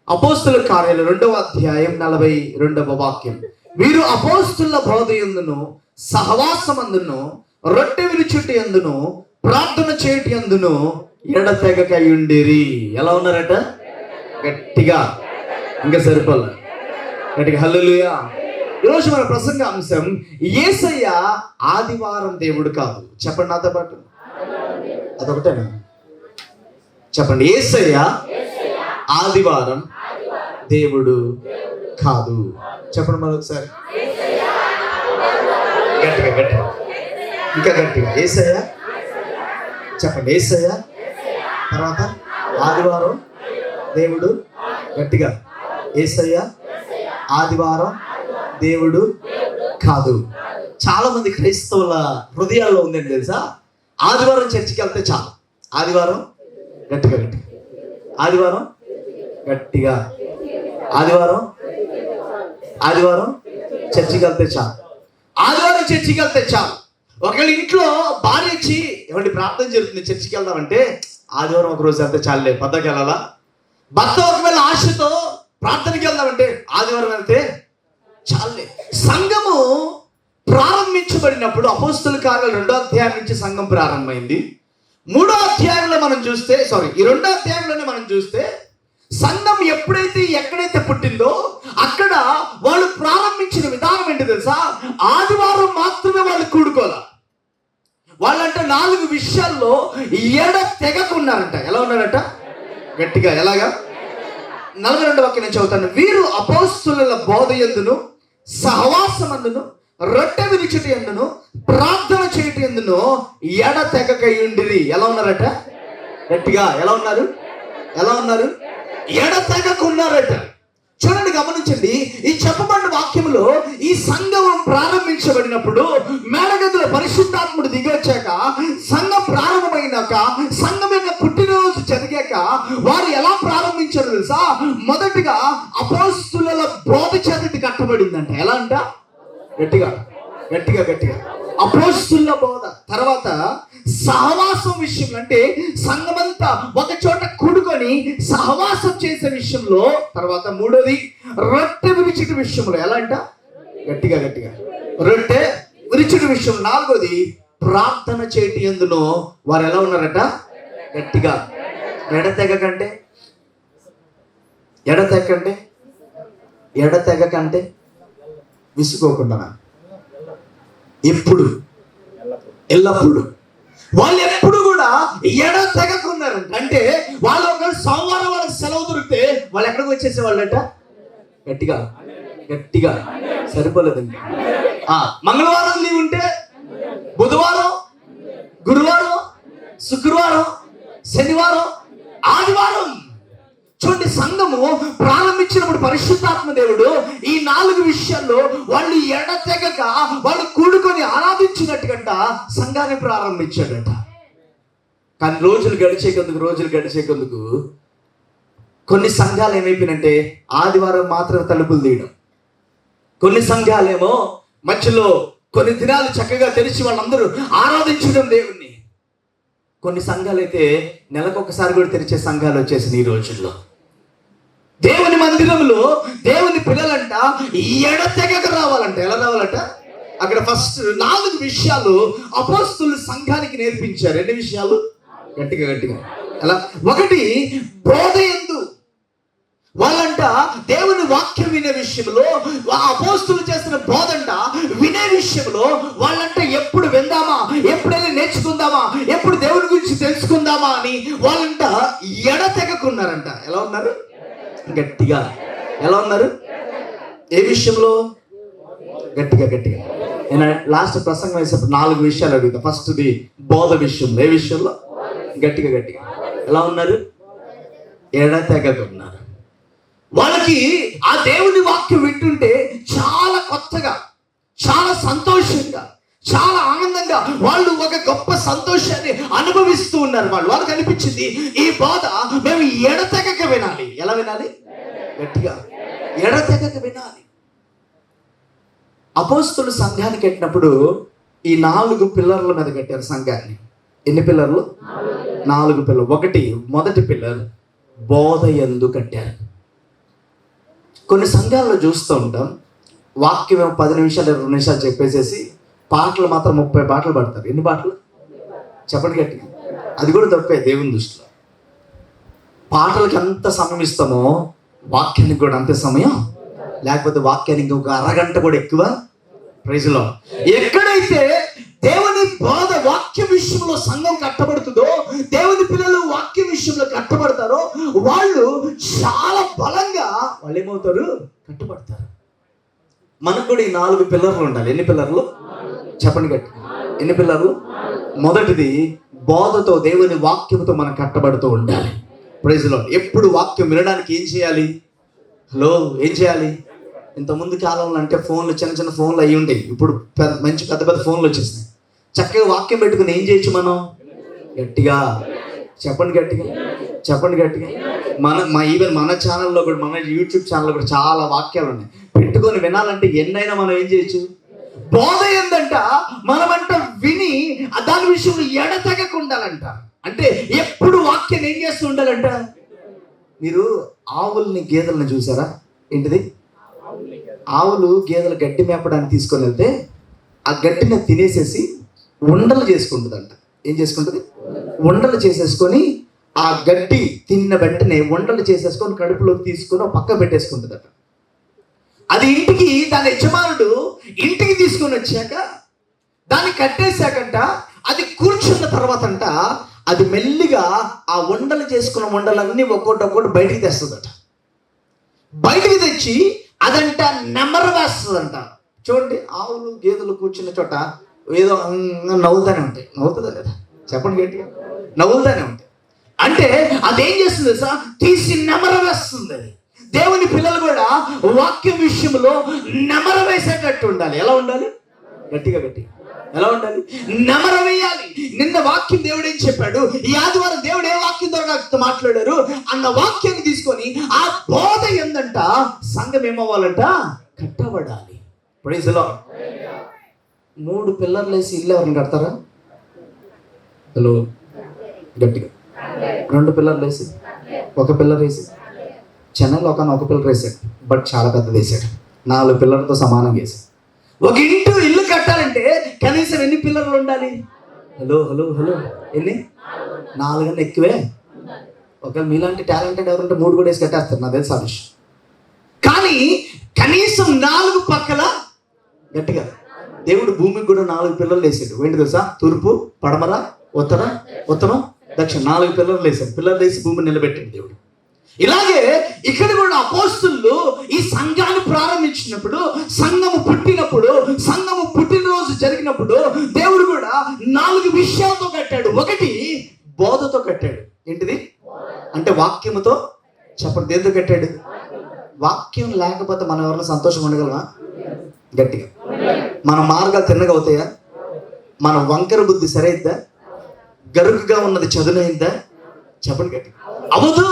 అపోస్తుల కార్యాలు 2వ అధ్యాయం 42వ వాక్యం. వీరు అపోస్తుల బోధయందును సహవాసమందును రొట్టె విరుచుటి అందును ప్రార్థన చేయటి అందును ఎడతెగకయుండిరి. ఎలా ఉన్నారట? గట్టిగా, ఇంకా సరిపోలే, గట్టిగా హల్లెలూయా. ఈరోజు మన ప్రసంగ అంశం, యేసయ్య ఆదివారం దేవుడు కాదు. చెప్పండి నాతో పాటు, అదొకటేనా? చెప్పండి, యేసయ్య ఆదివారం దేవుడు కాదు. చెప్పండి మరొకసారి గట్టిగా, గట్టిగా, ఇంకా గట్టిగా. యేసయ్య, చెప్పండి, యేసయ్య తర్వాత ఆదివారం దేవుడు. గట్టిగా, యేసయ్య ఆదివారం దేవుడు కాదు. చాలా మంది క్రైస్తవుల హృదయాల్లో ఉందండి తెలుసా, ఆదివారం చర్చికి వెళ్తే చాలు. ఆదివారం, గట్టిగా గట్టిగా, ఆదివారం గట్టిగా, ఆదివారం ఆదివారం చర్చికి వెళ్తే చాలు. ఆదివారం చర్చికి వెళ్తే చాలు. ఒకవేళ ఇంట్లో భార్య ఇచ్చి ఏమంటే ప్రార్థన జరుగుతుంది, చర్చికి వెళ్దామంటే ఆదివారం ఒక రోజు వెళ్తే చాలులే, పద్దకి వెళ్ళాలా. భర్త ఒకవేళ ఆశతో ప్రార్థనకి వెళ్దామంటే ఆదివారం వెళ్తే చాలులే. సంఘము ప్రారంభించబడినప్పుడు అపోస్తుల కార్యాలు 2వ అధ్యాయం నుంచి సంఘం ప్రారంభమైంది. 3వ అధ్యాయంలో మనం చూస్తే, ఈ 2వ అధ్యాయంలోనే మనం చూస్తే సంఘం ఎప్పుడైతే ఎక్కడైతే పుట్టిందో అక్కడ వాళ్ళు ప్రారంభించిన విధానం ఏంటి తెలుసా? ఆదివారం మాత్రమే వాళ్ళు కూడుకోవాలి. వాళ్ళంట 4 విషయాల్లో ఎడతెగకున్నారంట. ఎలా ఉన్నారంట? గట్టిగా, ఎలాగా? 42వ వాక్యం నేను చదువుతాను. వీరు అపోస్తుల బోధయందును సహవాసమందును రొట్టె విరుచుటి అందును ప్రార్థన చేయటి అందును ఎడతెగకయుండిరి. ఎలా ఉన్నారట? గట్టిగా, ఎలా ఉన్నారు? ఎలా ఉన్నారు? ఎడతెగకున్నారట. చూడండి, గమనించండి. ఈ చెప్పబడిన వాక్యంలో ఈ సంఘం ప్రారంభించబడినప్పుడు మేడగదిలో పరిశుద్ధాత్ముడు దిగొచ్చాక, సంఘం ప్రారంభమైనాక, సంఘం యొక్క పుట్టినరోజు జరిగాక వారు ఎలా ప్రారంభించారు తెలుసా? మొదటిగా అపోస్తుల బోధ చేతి కట్టబడిందంట. ఎలా అంట? గట్టిగా గట్టిగా గట్టిగా, అపోస్తుల బోధ. తర్వాత సహవాసం విషయంలో, అంటే సంఘమంతా ఒక చోట కూడుకొని సహవాసం చేసే విషయంలో. తర్వాత 3వది రొట్టె విరుచుటి విషయంలో. ఎలా అంట? గట్టిగా గట్టిగా, రొట్టె విరుచుటి విషయం. 4వది ప్రార్థన చేయటి యందును వారు ఎలా ఉన్నారట? గట్టిగా. ఎడతెగకంటే, ఎడతెగకంటే, ఎడతెగకంటే విసుకోకుండా ఎప్పుడు, ఎల్లప్పుడు వాళ్ళు ఎప్పుడు కూడా ఎడతెగకున్నారంట. అంటే వాళ్ళు ఒక సోమవారం వాళ్ళకి సెలవు దొరికితే వాళ్ళు ఎక్కడికి వచ్చేసే వాళ్ళట? గట్టిగా గట్టిగా, సరిపోలేదండి. మంగళవారం లీవ్ ఉంటే బుధవారం, గురువారం, శుక్రవారం, శనివారం, ఆదివారం. చూడండి, సంఘము ప్రారంభించినప్పుడు పరిశుద్ధాత్మ దేవుడు ఈ 4 విషయాల్లో వాళ్ళు ఎడతెగక వాళ్ళు కూడుకొని ఆరాధించినట్టుగంట సంఘాన్ని ప్రారంభించాడట. కానీ రోజులు గడిచేకొందుకు కొన్ని సంఘాలు ఏమైపోయినంటే ఆదివారం మాత్రం తలుపులు తీయడం. కొన్ని సంఘాలేమో మధ్యలో కొన్ని దినాలు చక్కగా తెరిచి వాళ్ళందరూ ఆరాధించడం దేవుణ్ణి. కొన్ని సంఘాలు అయితే నెలకొకసారి కూడా తెరిచే సంఘాలు వచ్చేసింది ఈ రోజుల్లో. దేవుని మందిరంలో దేవుని పిల్లలంట ఎడతెగక రావాలంట. ఎలా రావాలంట? అక్కడ ఫస్ట్ 4 విషయాలు అపోస్తులు సంఘానికి నేర్పించారు. 2 విషయాలు గట్టిగా గట్టిగా. ఎలా? 1 బోధయందు. వాళ్ళంట దేవుని వాక్యం వినే విషయంలో, అపోస్తులు చేస్తున్న బోధంట వినే విషయంలో వాళ్ళంట ఎప్పుడు విందామా, ఎప్పుడైనా నేర్చుకుందామా, ఎప్పుడు దేవుని గురించి తెలుసుకుందామా అని వాళ్ళంట ఎడతెగకున్నారంట. ఎలా ఉన్నారు? గట్టిగా. ఎలా ఉన్నారు? ఏ విషయంలో? గట్టిగా గట్టిగా. నేను లాస్ట్ ప్రసంగం వేసేప్పుడు 4 విషయాలు అడుగుతా. ఫస్ట్ది బోధ విషయంలో. ఏ విషయంలో? గట్టిగా గట్టిగా. ఎలా ఉన్నారు? ఎడతెగకున్నారు. వాళ్ళకి ఆ దేవుని వాక్యం వింటుంటే చాలా కొత్తగా, చాలా సంతోషంగా, చాలా ఆనందంగా వాళ్ళు ఒక గొప్ప సంతోషాన్ని అనుభవిస్తూ ఉన్నారు. వాళ్ళకి అనిపించింది ఈ బోధ మేము ఎడతెగక వినాలి. ఎలా వినాలి? గట్టిగా, ఎడతెగక వినాలి. అపోస్తులు సంఘాన్ని కట్టినప్పుడు ఈ 4 పిల్లర్ల మీద కట్టారు సంఘాన్ని. ఎన్ని పిల్లర్లు? 4 పిల్లర్లు. మొదటి పిల్లర్ బోధ యందు కట్టారు. కొన్ని సంఘాల్లో చూస్తూ ఉంటాం, వాక్యం 10 నిమిషాలు 20 నిమిషాలు చెప్పేసేసి పాటలు మాత్రం 30 పాటలు పాడతారు. ఎన్ని పాటలు చెప్పండి గట్టిగా? అది కూడా తప్పే దేవుని దృష్టిలో. పాటలకి ఎంత సమయం ఇస్తామో వాక్యానికి కూడా అంతే సమయం, లేకపోతే వాక్యానికి ఒక అరగంట కూడా ఎక్కువ. ప్రైజ్లో ఎక్కడైతే దేవుని బోధ వాక్య విషయంలో సంఘం కట్టబడుతుందో, దేవుని పిల్లలు వాక్య విషయంలో కట్టబడతారో, వాళ్ళు చాలా బలంగా వాళ్ళు ఏమవుతారు? కట్టబడతారు. మనకు కూడా ఈ 4 పిల్లర్లు ఉండాలి. ఎన్ని పిల్లర్లు చెప్పండి గట్టి? ఎన్ని పిల్లర్లు? మొదటిది బోధతో, దేవుని వాక్యంతో మనం కట్టబడుతూ ఉండాలి. ప్రైజ్లో ఎప్పుడు వాక్యం వినడానికి ఏం చేయాలి? హలో, ఏం చేయాలి? ఇంతకుముందు కాలంలో అంటే ఫోన్లు, చిన్న చిన్న ఫోన్లు అయ్యి ఉంటాయి. ఇప్పుడు మంచి పెద్ద పెద్ద ఫోన్లు వచ్చేసినాయి. చక్కగా వాక్యం పెట్టుకుని ఏం చేయొచ్చు మనం? గట్టిగా చెప్పండి, గట్టిగా చెప్పండి, గట్టిగా. ఈవెన్ మన ఛానల్లో కూడా, మన యూట్యూబ్ ఛానల్లో కూడా చాలా వాక్యాలు ఉన్నాయి. పెట్టుకొని వినాలంటే ఎన్నైనా మనం ఏం చేయొచ్చు? బోధ ఏందంట, మనమంట విని దాని విషయంలో ఎడతెగక ఉండాలంట. అంటే ఎప్పుడు వాక్యం ఏం చేస్తూ ఉండాలంట? మీరు ఆవుల్ని, గేదెలను చూసారా? ఏంటిది? ఆవులు గేదెలు గడ్డి మేపడానికి తీసుకొని వెళ్తే ఆ గడ్డిని తినేసేసి ఉండలు చేసుకుంటుందంట. ఏం చేసుకుంటుంది? ఉండలు చేసేసుకొని ఆ గడ్డి తిన్న వెంటనే ఉండలు చేసేసుకొని కడుపులోకి తీసుకొని పక్క పెట్టేసుకుంటుందట. అది ఇంటికి, దాని యజమానుడు ఇంటికి తీసుకొని వచ్చాక దాన్ని కట్టేశాకంట, అది కూర్చున్న తర్వాత అంట అది మెల్లిగా ఆ ఉండలు చేసుకున్న ఉండలన్నీ ఒక్కొక్కటి బయటికి తెస్తుందట. బయటికి తెచ్చి అదంట నెమరు వేస్తుందంట. చూడండి, ఆవులు గేదెలు కూర్చున్న చోట ఏదో నవ్వుతానే ఉంటాయి. నవ్వుతుందా లేదా? చెప్పండి గట్టిగా. నవ్వుతానే ఉంటాయి. అంటే అదేం చేస్తుంది సార్? తీసి నెమరు వేస్తుంది. అది దేవుని పిల్లలు కూడా వాక్యం విషయంలో నెమరు వేసేటట్టు ఉండాలి. ఎలా ఉండాలి? గట్టిగా గట్టిగా ఎలా ఉండాలి? నెమరు వేయాలి. నిన్న వాక్యం దేవుడు ఏం చెప్పాడు, ఈ ఆదివారం దేవుడు ఏ వాక్యం ద్వారా నాకు మాట్లాడారు అన్న వాక్యాన్ని తీసుకొని ఆ బోధ ఏందంట, సంఘం ఏమవ్వాలంట? కట్టబడాలి. Praise the lord. 3 పిల్లర్లు వేసి ఇల్లు ఎవరిని కడతారా? హలో, గట్టిగా. 2 పిల్లర్లు వేసి, 1 పిల్లర్ వేసి, చెన్నైలో ఒక పిల్లర్ వేసాడు, బట్ చాలా పెద్దది వేసాడు. 4 పిల్లర్లతో సమానంగా వేసాడు. ఒక ఇల్లు కట్టాలంటే కనీసం ఎన్ని పిల్లర్లు ఉండాలి? హలో హలో హలో, ఎన్ని? 4 కన్నా ఎక్కువే. ఒకవేళ మీలాంటి టాలెంటెడ్ ఎవరుంటే 3 కూడా వేసి కట్టేస్తారు, నాకు తెలుసు ఆ విషయం. కానీ కనీసం 4 పక్కల గట్టిగా దేవుడు భూమికి కూడా 4 పిల్లర్లు వేసాడు. ఏంటి తెలుసా? తూర్పు, పడమర, ఉత్తరం, దక్షిణ 4 పిల్లర్లు వేసాడు. పిల్లర్లు వేసి భూమిని నిలబెట్టాడు దేవుడు. ఇలాగే ఇక్కడ కూడా అపోస్తలులు ఈ సంఘాన్ని ప్రారంభించినప్పుడు, సంఘము పుట్టినరోజు జరిగినప్పుడు దేవుడు కూడా 4 విషయాలతో కట్టాడు. ఒకటి బోధతో కట్టాడు. ఏంటిది? అంటే వాక్యముతో. చెప్పండి, దేంతో కట్టాడు? వాక్యం లేకపోతే మనం ఎవరైనా సంతోషంగా ఉండగలమా? గట్టిగా. మన మార్గాలు తిన్నగా అవుతాయా? మన వంకర బుద్ధి సరైద్దా? గరుకుగా ఉన్నది చదునైందా? చెప్పండి గట్టిగా. అవదు.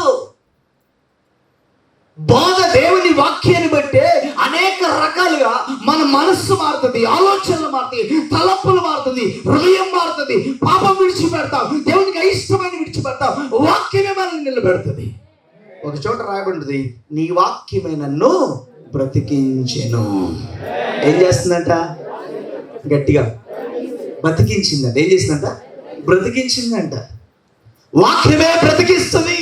బోధ దేవుని వాక్యాన్ని బట్టే అనేక రకాలుగా మన మనస్సు మారుతుంది, ఆలోచనలు మారుతాయి, తలపులు మారుతుంది, హృదయం మారుతుంది. పాపం విడిచిపెడతాం, దేవునికి అయిష్టమైన విడిచిపెడతాం. వాక్యమే మనల్ని నిలబెడుతుంది. ఒక చోట రాయబడింది, నీ వాక్యమే నన్ను బ్రతికించెను. ఏం చేస్తుందంట? గట్టిగా బ్రతికించిందంట. ఏం చేసిందంట? బ్రతికించిందంట. వాక్యమే బ్రతికిస్తుంది.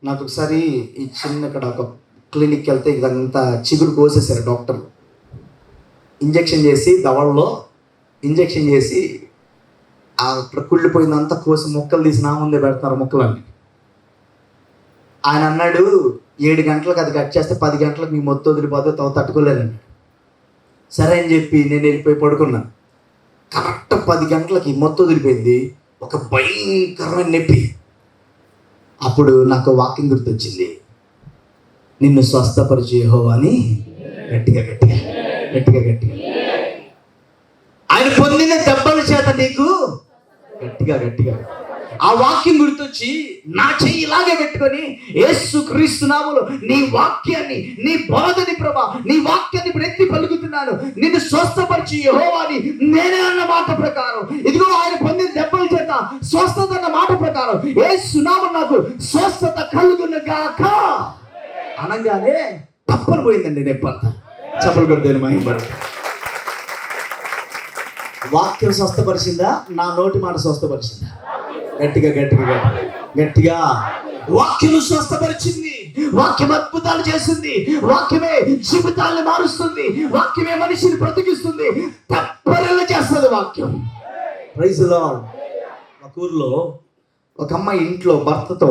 నాకు ఒకసారి ఈ ఇక్కడ ఒక క్లినిక్కి వెళ్తే ఇదంతా చిగురు కోసేసారు డాక్టర్. ఇంజక్షన్ చేసి, దవడలో ఇంజక్షన్ చేసి అక్కడ కుళ్ళిపోయిందంతా కోసి ముక్కలు తీసి నా ముందే పెడతారు ముక్కలన్నీ. ఆయన అన్నాడు, 7 గంటలకు అది కట్ చేస్తే 10 గంటలకు మీ మొత్తం వదిలిపోతే తట్టుకోలేదండి. సరే అని చెప్పి నేను వెళ్ళిపోయి పడుకున్నాను. కరెక్ట్ 10 గంటలకి మొత్తం వదిలిపోయింది. ఒక భయంకరమైన నొప్పి. అప్పుడు నాకు వాక్యం గుర్తొచ్చింది, నిన్ను స్వస్థపరిచే యెహోవా అని. గట్టిగా గట్టిగా గట్టిగా గట్టిగా. ఆయన పొందిన దెబ్బల చేత నీకు గట్టిగా గట్టిగా ఆ వాక్యం గుర్తొచ్చి నా చెయ్యి ఇలాగే పెట్టుకొని, యేసు క్రీస్తు నామములో నీ వాక్యాన్ని, నీ బోధని ప్రభా, నీ వాక్యాన్ని ఇప్పుడు ఎత్తి పలుకుతున్నాను, నిన్ను స్వస్థపరిచి యెహోవా అని నేనే అన్న మాట ప్రకారం, ఇదిగో ఆయన పొందిన దెబ్బల చేత స్వస్థత అన్న మాట ప్రకారం యేసు నామమున నాకు స్వస్థత కలుగును గాక. అనగానే తప్పని పోయిందండి నొప్పంతా. చెప్పలు కొద్ది మహిమ. వాక్యం స్వస్థపరిచిందా? నా నోటి మాట స్వస్థపరిచిందా? గట్టిగా గట్టిగా గట్టిగా గట్టిగా. వాక్యం స్వస్థపరిచింది. వాక్యం అద్భుతాలు చేస్తుంది. వాక్యమే జీవితాలను మారుస్తుంది. వాక్యమే మనిషిని బ్రతికిస్తుంది. తప్పనిలా చేస్తుంది వాక్యం. Praise the lord. ఒక ఊర్లో ఒక అమ్మాయి ఇంట్లో భర్తతో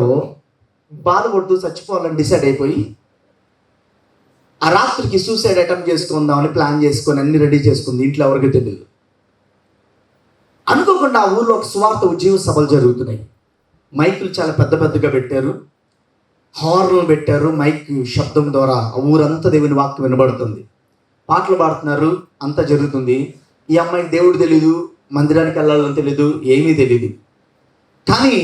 బాధపడుతూ చచ్చిపోవాలని డిసైడ్ అయిపోయి ఆ రాత్రికి సూసైడ్ అటెంప్ట్ చేసుకుందామని ప్లాన్ చేసుకొని అన్ని రెడీ చేసుకుంది. ఇంట్లో ఎవరికి తెలియదు. అనుకోకుండా ఆ ఊర్లో ఒక సువార్త ఉజ్జీవ సభలు జరుగుతున్నాయి. మైకులు చాలా పెద్ద పెద్దగా పెట్టారు, హార్న్లు పెట్టారు. మైక్ శబ్దం ద్వారా ఆ ఊరంతా దేవుని వాక్యం వినబడుతుంది. పాటలు పాడుతున్నారు, అంతా జరుగుతుంది. ఈ అమ్మాయికి దేవుడు తెలీదు, మందిరానికి వెళ్ళాలని తెలీదు, ఏమీ తెలీదు. కానీ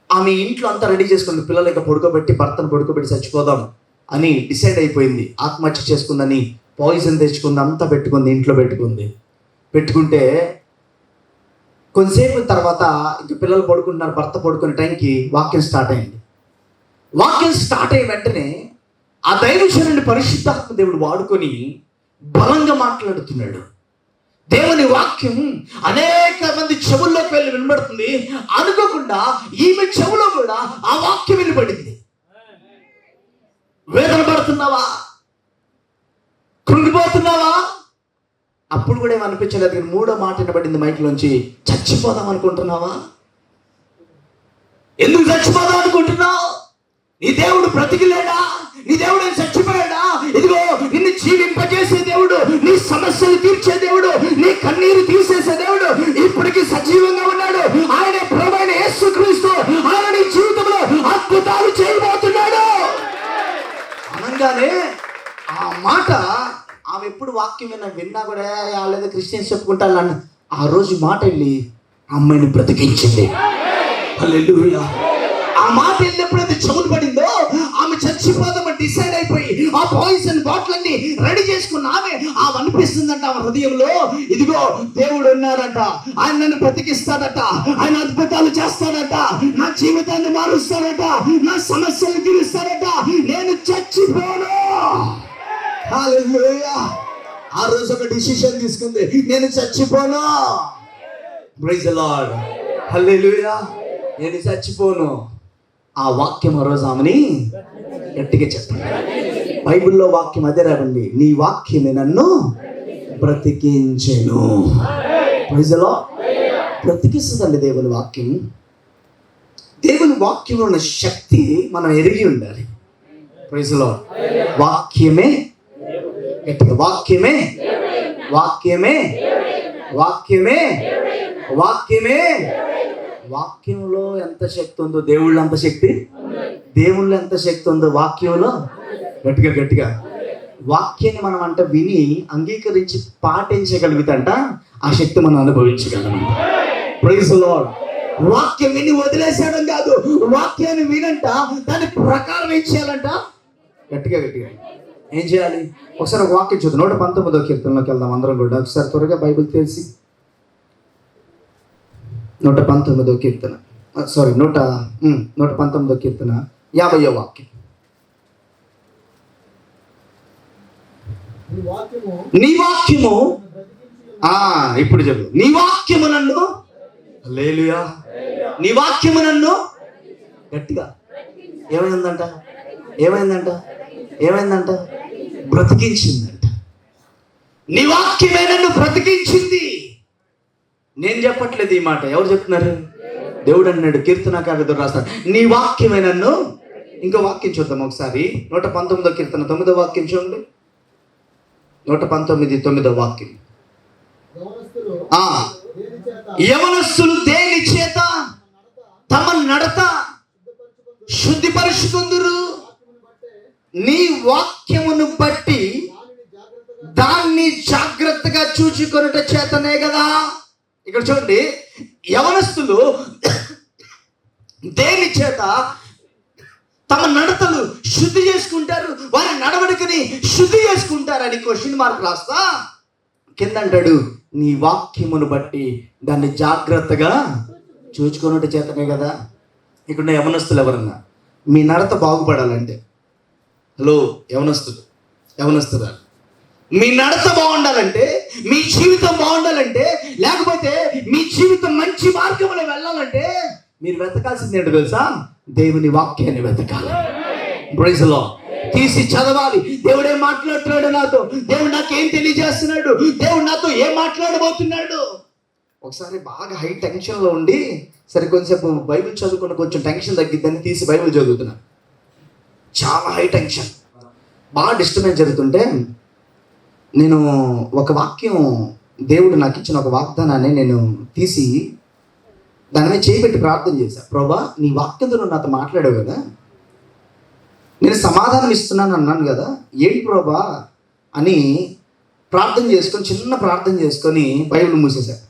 ఆమె ఇంట్లో అంతా రెడీ చేసుకుంది. పిల్లలు ఇక పడుకోబెట్టి, భర్తను పడుకోబెట్టి చచ్చిపోదాం అని డిసైడ్ అయిపోయింది. ఆత్మహత్య చేసుకుందని పాయిజన్ తెచ్చుకుంది, అంతా పెట్టుకుంది, ఇంట్లో పెట్టుకుంటే కొంతసేపు తర్వాత ఇంక పిల్లలు పడుకుంటున్నారు, భర్త పడుకునే టైంకి వాక్యం స్టార్ట్ అయింది. వాక్యం స్టార్ట్ అయిన వెంటనే ఆ దైవజనుడిని పరిశుద్ధాత్మ దేవుడు వాడుకొని బలంగా మాట్లాడుతున్నాడు. దేవుని వాక్యం అనేక మంది చెవుల్లోకి వెళ్ళి వినబడుతుంది. అనుకోకుండా ఈమె చెవులో కూడా ఆ వాక్యం వినబడింది. వేదన పడుతున్నావా? కృంగిపోతున్నావా? అప్పుడు కూడా ఏమనిపించలేదు. కానీ మూడో మాట వినబడింది మైక్లోంచి, చచ్చిపోదాం అనుకుంటున్నావా? ఎందుకు చచ్చిపోదాం అనుకుంటున్నావు? నీ దేవుడు బ్రతికిలేడా? నీ దేవుడు చచ్చిపోయాడా? ఇదిగో నిన్ను జీవింపజేసే దేవుడు, నీ సమస్యలు తీర్చే దేవుడు, నీ కన్నీరు తీసేసే దేవుడు ఇప్పటికీ సజీవంగా ఉన్నాడు. ఆయన ప్రభువైన యేసుక్రీస్తు. ఆయన నీ జీవితంలో అద్భుతాలు చేయబోతున్నాడు అనగానే ఆ మాట ఆమె ఎప్పుడు వాక్యం విన్నా కూడా లేదా క్రిస్టియన్స్ చెప్పుకుంటాను అన్న ఆ రోజు మాట వెళ్ళి అమ్మాయిని బ్రతికించింది. హల్లెలూయా. ఆ మాట వెళ్ళినప్పుడైతే చెవులు పడిందో ఆమె చచ్చిపోదామని డిసైడ్ అయిపోయి ఆ పాయిజన్ బాటిల్ అన్ని రెడీ చేసుకున్న ఆమె అనిపిస్తుందంట ఆమె హృదయంలో, ఇదిగో దేవుడు ఉన్నాడట, ఆయన నన్ను బ్రతికిస్తాడట, ఆయన అద్భుతాలు చేస్తాడట, నా జీవితాన్ని మారుస్తాడట, నా సమస్యలు తీరుస్తాడట, నేను చచ్చిపోను. హల్లెలూయా. ఆ రోజు ఒక డిసిషన్ తీసుకుంది, నేను చచ్చిపోను. Praise the lord. హల్లెలూయా. నేను చచ్చిపోను. ఆ వాక్యం ఆ రోజు ఆమెని గట్టిగా చెప్పండి. బైబిల్లో వాక్యం అదే రావండి, నీ వాక్యమే నన్ను బ్రతికించెను. Praise the lord. బ్రతికిస్తుందండి దేవుని వాక్యం. దేవుని వాక్యంలో ఉన్న శక్తి మనం ఎరిగి ఉండాలి. Praise the lord. వాక్యమే గట్టిగా, వాక్యమే వాక్యమే వాక్యమే వాక్యమే. వాక్యంలో ఎంత శక్తి ఉందో దేవుళ్ళు అంత శక్తి, దేవుళ్ళు ఎంత శక్తి ఉందో వాక్యంలో. గట్టిగా గట్టిగా. వాక్యాన్ని మనం అంట విని అంగీకరించి పాటించగలిగితే ఆ శక్తి మనం అనుభవించగలం. Praise the lord. వాక్యం విని వదిలేసేయడం కాదు, వాక్యాన్ని వినంట దాని ప్రకారం ఏం చేయాలంట? గట్టిగా గట్టిగా ఏం చేయాలి? ఒకసారి ఒక వాక్యం చూద్దాం. 119వ కీర్తనలోకి వెళ్దాం అందరం కూడా. ఒకసారి త్వరగా బైబిల్ తెలిసి 119వ కీర్తన, 119వ కీర్తన 50వ వాక్యం. నీ వాక్యము ఇప్పుడు చెప్పు. నీ వాక్యము నన్ను, హల్లెలూయా, నీ వాక్యము నన్ను గట్టిగా ఏమైందంట? బ్రతికించిందంట. నీ వాక్యమే నన్ను బ్రతికించింది. నేను చెప్పట్లేదు ఈ మాట, ఎవరు చెప్తున్నారు? దేవుడు అన్నాడు, కీర్తనకారుడు రాస్తాడు, నీ వాక్యమే నన్ను. ఇంకో వాక్యం చూద్దాం ఒకసారి. 119వ కీర్తన 9వ వాక్యం చూడండి. 119 9వ వాక్యం. యవనస్తులు దేని చేత తమ నడత శుద్ధిపరుచుకుందురు? నీ వాక్యమును బట్టి దాన్ని జాగ్రత్తగా చూచుకొనుట చేతనే కదా. ఇక్కడ చూడండి, యవనస్తులు దేని చేత తమ నడతలు శుద్ధి చేసుకుంటారు, వారి నడవడికని శుద్ధి చేసుకుంటారని క్వశ్చన్ మార్క్ రాస్తా కింద అంటాడు, నీ వాక్యమును బట్టి దాన్ని జాగ్రత్తగా చూచుకొనుట చేతనే కదా. ఇక్కడ యవనస్తులు ఎవరన్నా మీ నడత బాగుపడాలంటే, హలో, యవనస్తురా, మీ నడత బాగుండాలంటే, మీ జీవితం బాగుండాలంటే, లేకపోతే మీ జీవితం మంచి మార్గంలో వెళ్ళాలంటే మీరు వెతకాల్సింది ఏంటో తెలుసా? దేవుని వాక్యాన్ని వెతకాలి. Praise the lord. తీసి చదవాలి. దేవుడు ఏం మాట్లాడుతున్నాడు నాతో, దేవుడు నాకేం తెలియజేస్తున్నాడు, దేవుడు నాతో ఏం మాట్లాడబోతున్నాడు. ఒకసారి బాగా హై టెన్షన్లో ఉండి, సరే కొంచెంసేపు బైబిల్ చదువుకున్న కొంచెం టెన్షన్ తగ్గిద్దని తీసి బైబిల్ చదువుతున్నా. చాలా హై టెన్షన్, బాగా డిస్టర్బెన్స్ జరుగుతుంటే నేను ఒక వాక్యం, దేవుడు నాకు ఇచ్చిన ఒక వాగ్దానాన్ని నేను తీసి దాని మీద చేపెట్టి ప్రార్థన చేశాను. ప్రభా, నీ వాక్యంతో నువ్వు నాతో మాట్లాడావు కదా, నేను సమాధానం ఇస్తున్నాను అన్నాను కదా, ఏంటి ప్రభా అని ప్రార్థన చేసుకొని, చిన్న ప్రార్థన చేసుకొని బైబిల్ మూసేశాను.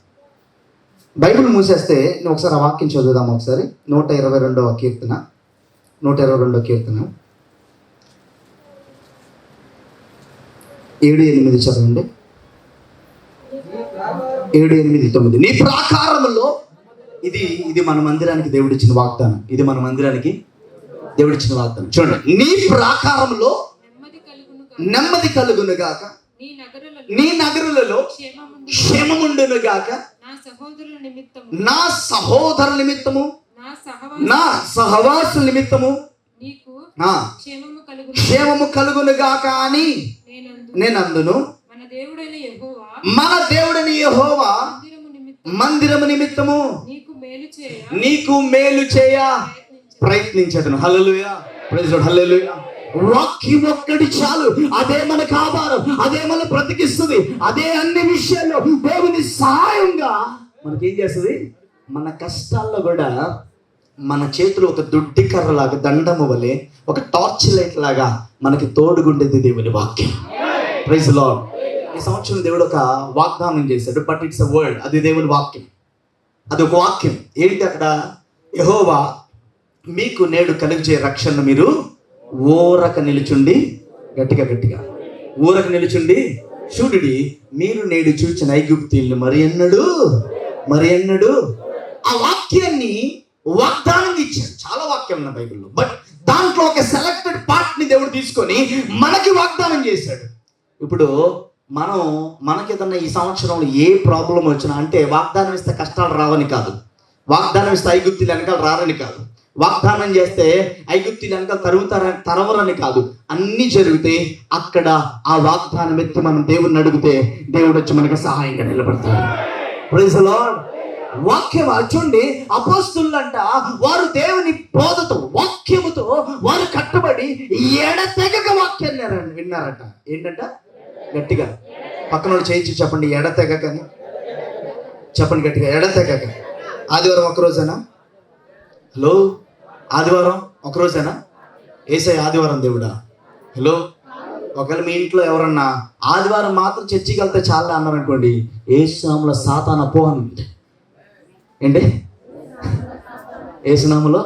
బైబిల్ మూసేస్తే నేను ఒకసారి ఆ వాక్యం చదువుదాం. ఒకసారి 122వ కీర్తన 122వ కీర్తన 7-8 చదవండి. 7-8-9. నీ ప్రాకారములో, ఇది మన మందిరానికి దేవుడిచ్చిన వాగ్దానం. ఇది మన మందిరానికి దేవుడిచ్చిన వాగ్దానం. చూడండి, నీ ప్రాకారంలో నెమ్మది కలుగును గాక, నీ నగరులలో క్షేమముండును గాక, నా సహోదరుల నిమిత్తము, నా సహవాసుల నిమిత్తము క్షేమము కలుగును గాక అని నేను అందును. మన దేవుడైన యెహోవా మందిరము నిమిత్తము నీకు మేలు చేయ ప్రయత్నించదను. హల్లెలూయా, ప్రైజ్ లార్డ్, హల్లెలూయా. వాక్యం ఒక్కటి చాలు, అదే మనకు ఆధారం, అదే మన బ్రతికిస్తుంది, అదే అన్ని విషయాల్లో దేవుని సహాయంగా మనకేం చేస్తుంది. మన కష్టాల్లో కూడా మన చేతిలో ఒక దుడ్డి కర్రలాగా, దండము వలె, ఒక టార్చ్ లైట్ లాగా మనకి తోడుగుండేది దేవుని వాక్యం. Praise lord. ఈ సంవత్సరం దేవుడు ఒక వాగ్దానం చేశాడు, బట్ ఇట్స్ అ వర్డ్. అది దేవుని వాక్యం, అది ఒక వాక్యం. ఏంటి అక్కడ? యెహోవా మీకు నేడు కలుగజేయ రక్షణ మీరు ఊరక నిలుచుండి, గట్టిగా ఊరక నిలుచుండి చూడుడి, మీరు నేడు చూచిన ఐగుప్తీయులను మరి ఎన్నడు. ఆ వాక్యాన్ని వాగ్దానం ఇచ్చాడు. చాలా వాక్యం ఉన్న బైబిల్లో, బట్ దాంట్లో ఒక సెలెక్టెడ్ పార్ట్ ని దేవుడు తీసుకొని మనకి వాగ్దానం చేశాడు. ఇప్పుడు మనకి ఏదన్నా ఈ సంవత్సరంలో ఏ ప్రాబ్లం వచ్చినా, అంటే వాగ్దానం ఇస్తే కష్టాలు రావని కాదు, వాగ్దానం ఇస్తే ఐగుప్తీయులు వెనకాల రారని కాదు, వాగ్దానం చేస్తే ఐగుప్తీయులు వెనకాల తరవరని కాదు, అన్ని జరిగితే అక్కడ ఆ వాగ్దానం ఎత్తి మనం దేవుడిని అడిగితే దేవుడు వచ్చి మనకి సహాయంగా నిలబడతాడు. Praise the lord. వాక్యం చూడండి, అపోస్తులంట వారు దేవుని బోధతో, వాక్యముతో వారు కట్టుబడి ఎడతెగక వాక్యాన్ని విన్నారట. ఏంటంట? గట్టిగా పక్కన వాళ్ళు చేయించి చెప్పండి, ఎడతెగకని చెప్పండి గట్టిగా, ఎడతెగక. ఆదివారం ఒక్కరోజేనా? హలో, ఆదివారం ఒకరోజేనా? యేసయ్య ఆదివారం దేవుడా? హలో, ఒకవేళ మీ ఇంట్లో ఎవరన్నా ఆదివారం మాత్రం చర్చికి వెళ్తే చాలా అన్నారు అనుకోండి, యేసునామములో సాతాను పో అని. ఏంటి? యేసునామములో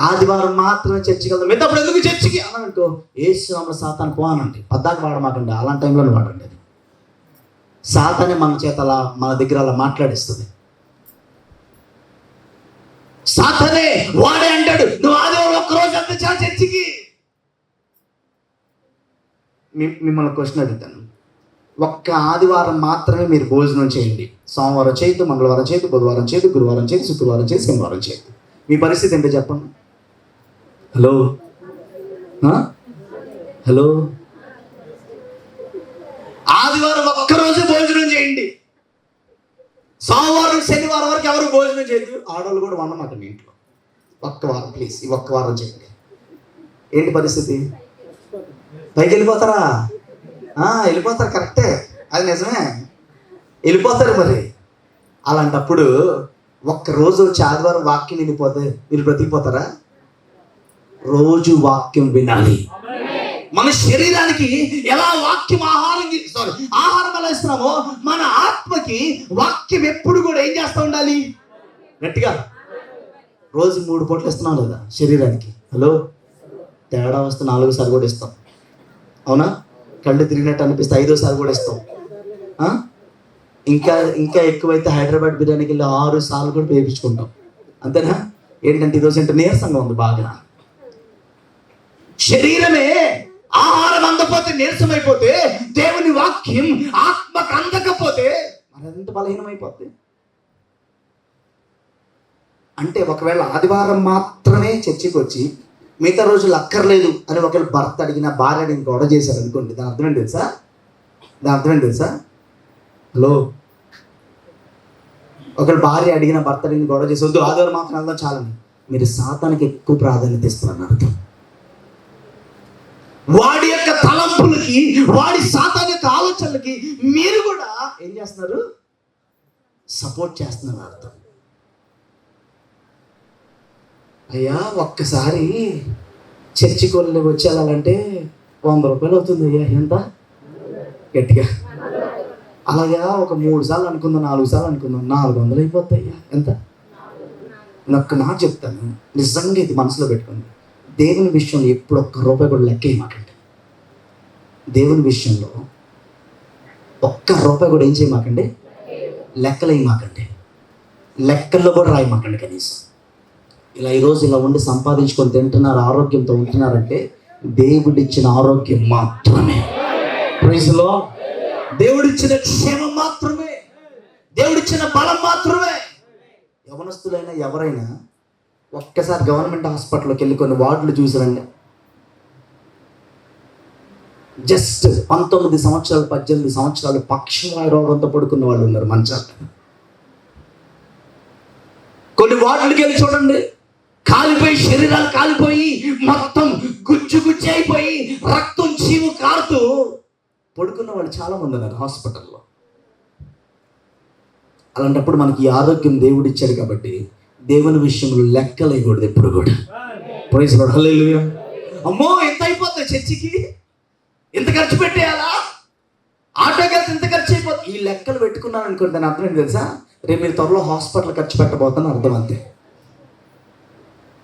ఆదివారం మాత్రమే చర్చికి వెళ్తాం, మిగతాప్పుడు ఎందుకు చర్చికి అన్నానుకో, యేసునామములో సాతాను పో అనండి. పద్దాక వాడమాకండి, అలాంటి టైంలోనే వాడండి. అది సాతానే మన చేత అలా, మన దగ్గర అలా మాట్లాడిస్తుంది. సాతానే వాడే అంటాడు, నువ్వు ఆదివారం ఒక్కరోజు అంత చాలు చర్చికి. మిమ్మల్ని క్వశ్చన్ అడుగుతాను, ఒక్క ఆదివారం మాత్రమే మీరు భోజనం చేయండి. సోమవారం చేయొద్దు, మంగళవారం చేయొద్దు, బుధవారం చేయొద్దు, గురువారం చేయొద్దు, శుక్రవారం చేయొద్దు, శనివారం చేయొద్దు. మీ పరిస్థితి ఏంటో చెప్పండి. హలో హలో, ఆదివారం ఒక్కరోజు భోజనం చేయండి, సోమవారం శనివారం వరకు ఎవరు భోజనం చేయొద్దు. ఆడవాళ్ళు కూడా వండమాట మీ ఇంట్లో. ఒక్క వారం ప్లీజ్, ఈ ఒక్క వారం చేయండి. ఏంటి పరిస్థితి? పైకి వెళ్ళిపోతారా? వెళ్ళిపోతారు, కరెక్టే, అది నిజమే, వెళ్ళిపోతారు. మరి అలాంటప్పుడు ఒక్కరోజు వచ్చి ఆదివారం వాక్యం వినిపోతే మీరు బ్రతికిపోతారా? రోజు వాక్యం వినాలి. మన శరీరానికి ఎలా వాక్యం ఆహారం ఎలా ఇస్తున్నామో, మన ఆత్మకి వాక్యం ఎప్పుడు కూడా ఏం చేస్తూ ఉండాలి? గట్టిగా రోజు 3 పూటలు ఇస్తున్నాం లేదా శరీరానికి? హలో, తేడా వస్తే 4వ సారి కూడా ఇస్తాం, అవునా? కళ్ళు తిరిగినట్టు అనిపిస్తే 5వ సారి కూడా ఇస్తాం. ఇంకా ఎక్కువైతే హైదరాబాద్ బిర్యానీకి వెళ్ళి 6 సార్లు కూడా వేయించుకుంటాం. అంతేనా? ఏంటంటే ఈరోజు అంటే నీరసంగా ఉంది బాగా. శరీరమే ఆహారం అందకపోతే నీరసమైపోతే, దేవుని వాక్యం ఆత్మకు అందకపోతే మరింత బలహీనమైపోద్ది. అంటే ఒకవేళ ఆదివారం మాత్రమే చర్చికి వచ్చి మిగతా రోజులు అక్కర్లేదు అని ఒకవేళ భర్త అడిగిన భార్య అడిగిన గొడవ చేశారు అనుకోండి, దాని అర్థం ఏంటి తెలుసా? హలో, ఒకవేళ భార్య అడిగిన భర్త అడిగిన గొడవ చేసి వద్దు ఆదివారం మాత్రం వెళ్దాం చాలని, మీరు సాతానికి ఎక్కువ ప్రాధాన్యత ఇస్తున్నారని అర్థం. వాడి యొక్క తలంపులకి, వాడి సాతాన్ యొక్క ఆలోచనలకి మీరు కూడా ఏం చేస్తున్నారు? సపోర్ట్ చేస్తున్నారు అర్థం. అయ్యా ఒక్కసారి చర్చికి వచ్చి వెళ్ళాలంటే 100 రూపాయలు అవుతుంది అయ్యా. ఎంత గట్టిగా? అలాగా ఒక 3 సార్లు అనుకుందాం, 4 సార్లు అనుకుందాం, 400 అయిపోతాయి అయ్యా. ఎంత? ఒక్క మాట చెప్తాను, నిజంగా ఇది మనసులో పెట్టుకోండి. దేవుని విషయంలో ఎప్పుడు ₹1 కూడా లెక్క వేయమాకండి. దేవుని విషయంలో ₹1 కూడా ఏం చేయమాకండి, లెక్కలు వేయమాకండి, లెక్కల్లో కూడా రాయమాకండి కనీసం. ఇలా ఈరోజు ఇలా ఉండి సంపాదించుకొని తింటున్నారు, ఆరోగ్యంతో ఉంటున్నారంటే దేవుడిచ్చిన ఆరోగ్యం మాత్రమే. Praise lord. దేవుడిచ్చిన క్షేమం మాత్రమే, దేవుడిచ్చిన బలం మాత్రమే. యవనస్తులైనా ఎవరైనా ఒక్కసారి గవర్నమెంట్ హాస్పిటల్కి వెళ్ళి కొన్ని వార్డులు చూసారండి. జస్ట్ 19 సంవత్సరాలు 18 సంవత్సరాలు పక్షవాయు రోగంతో పడుకున్న వాళ్ళు ఉన్నారు మంచాలు. కొన్ని వార్డులకి వెళ్ళి చూడండి, కాలిపోయి శరీరాలు కాలిపోయి మొత్తం గుజ్జు అయిపోయి రక్తం చీము కారుతూ పడుకున్న వాళ్ళు చాలా మంది ఉన్నారు హాస్పిటల్లో. అలాంటప్పుడు మనకి ఈ ఆరోగ్యం దేవుడు ఇచ్చాడు కాబట్టి దేవుని విషయంలో లెక్కలేయకూడదు ఎప్పుడు కూడా. Praise lord. హల్లెలూయా. అమ్మో ఎంత అయిపోతుంది చర్చికి, ఎంత ఖర్చు పెట్టేయాలా, ఆటోకి వెళ్తే ఎంత ఖర్చు అయిపోతుంది, ఈ లెక్కలు పెట్టుకున్నాను అనుకోండి, దాని అర్థం ఏంటి తెలుసా? రేపు మీరు త్వరలో హాస్పిటల్ ఖర్చు పెట్టబోతాను అర్థం. అంతే,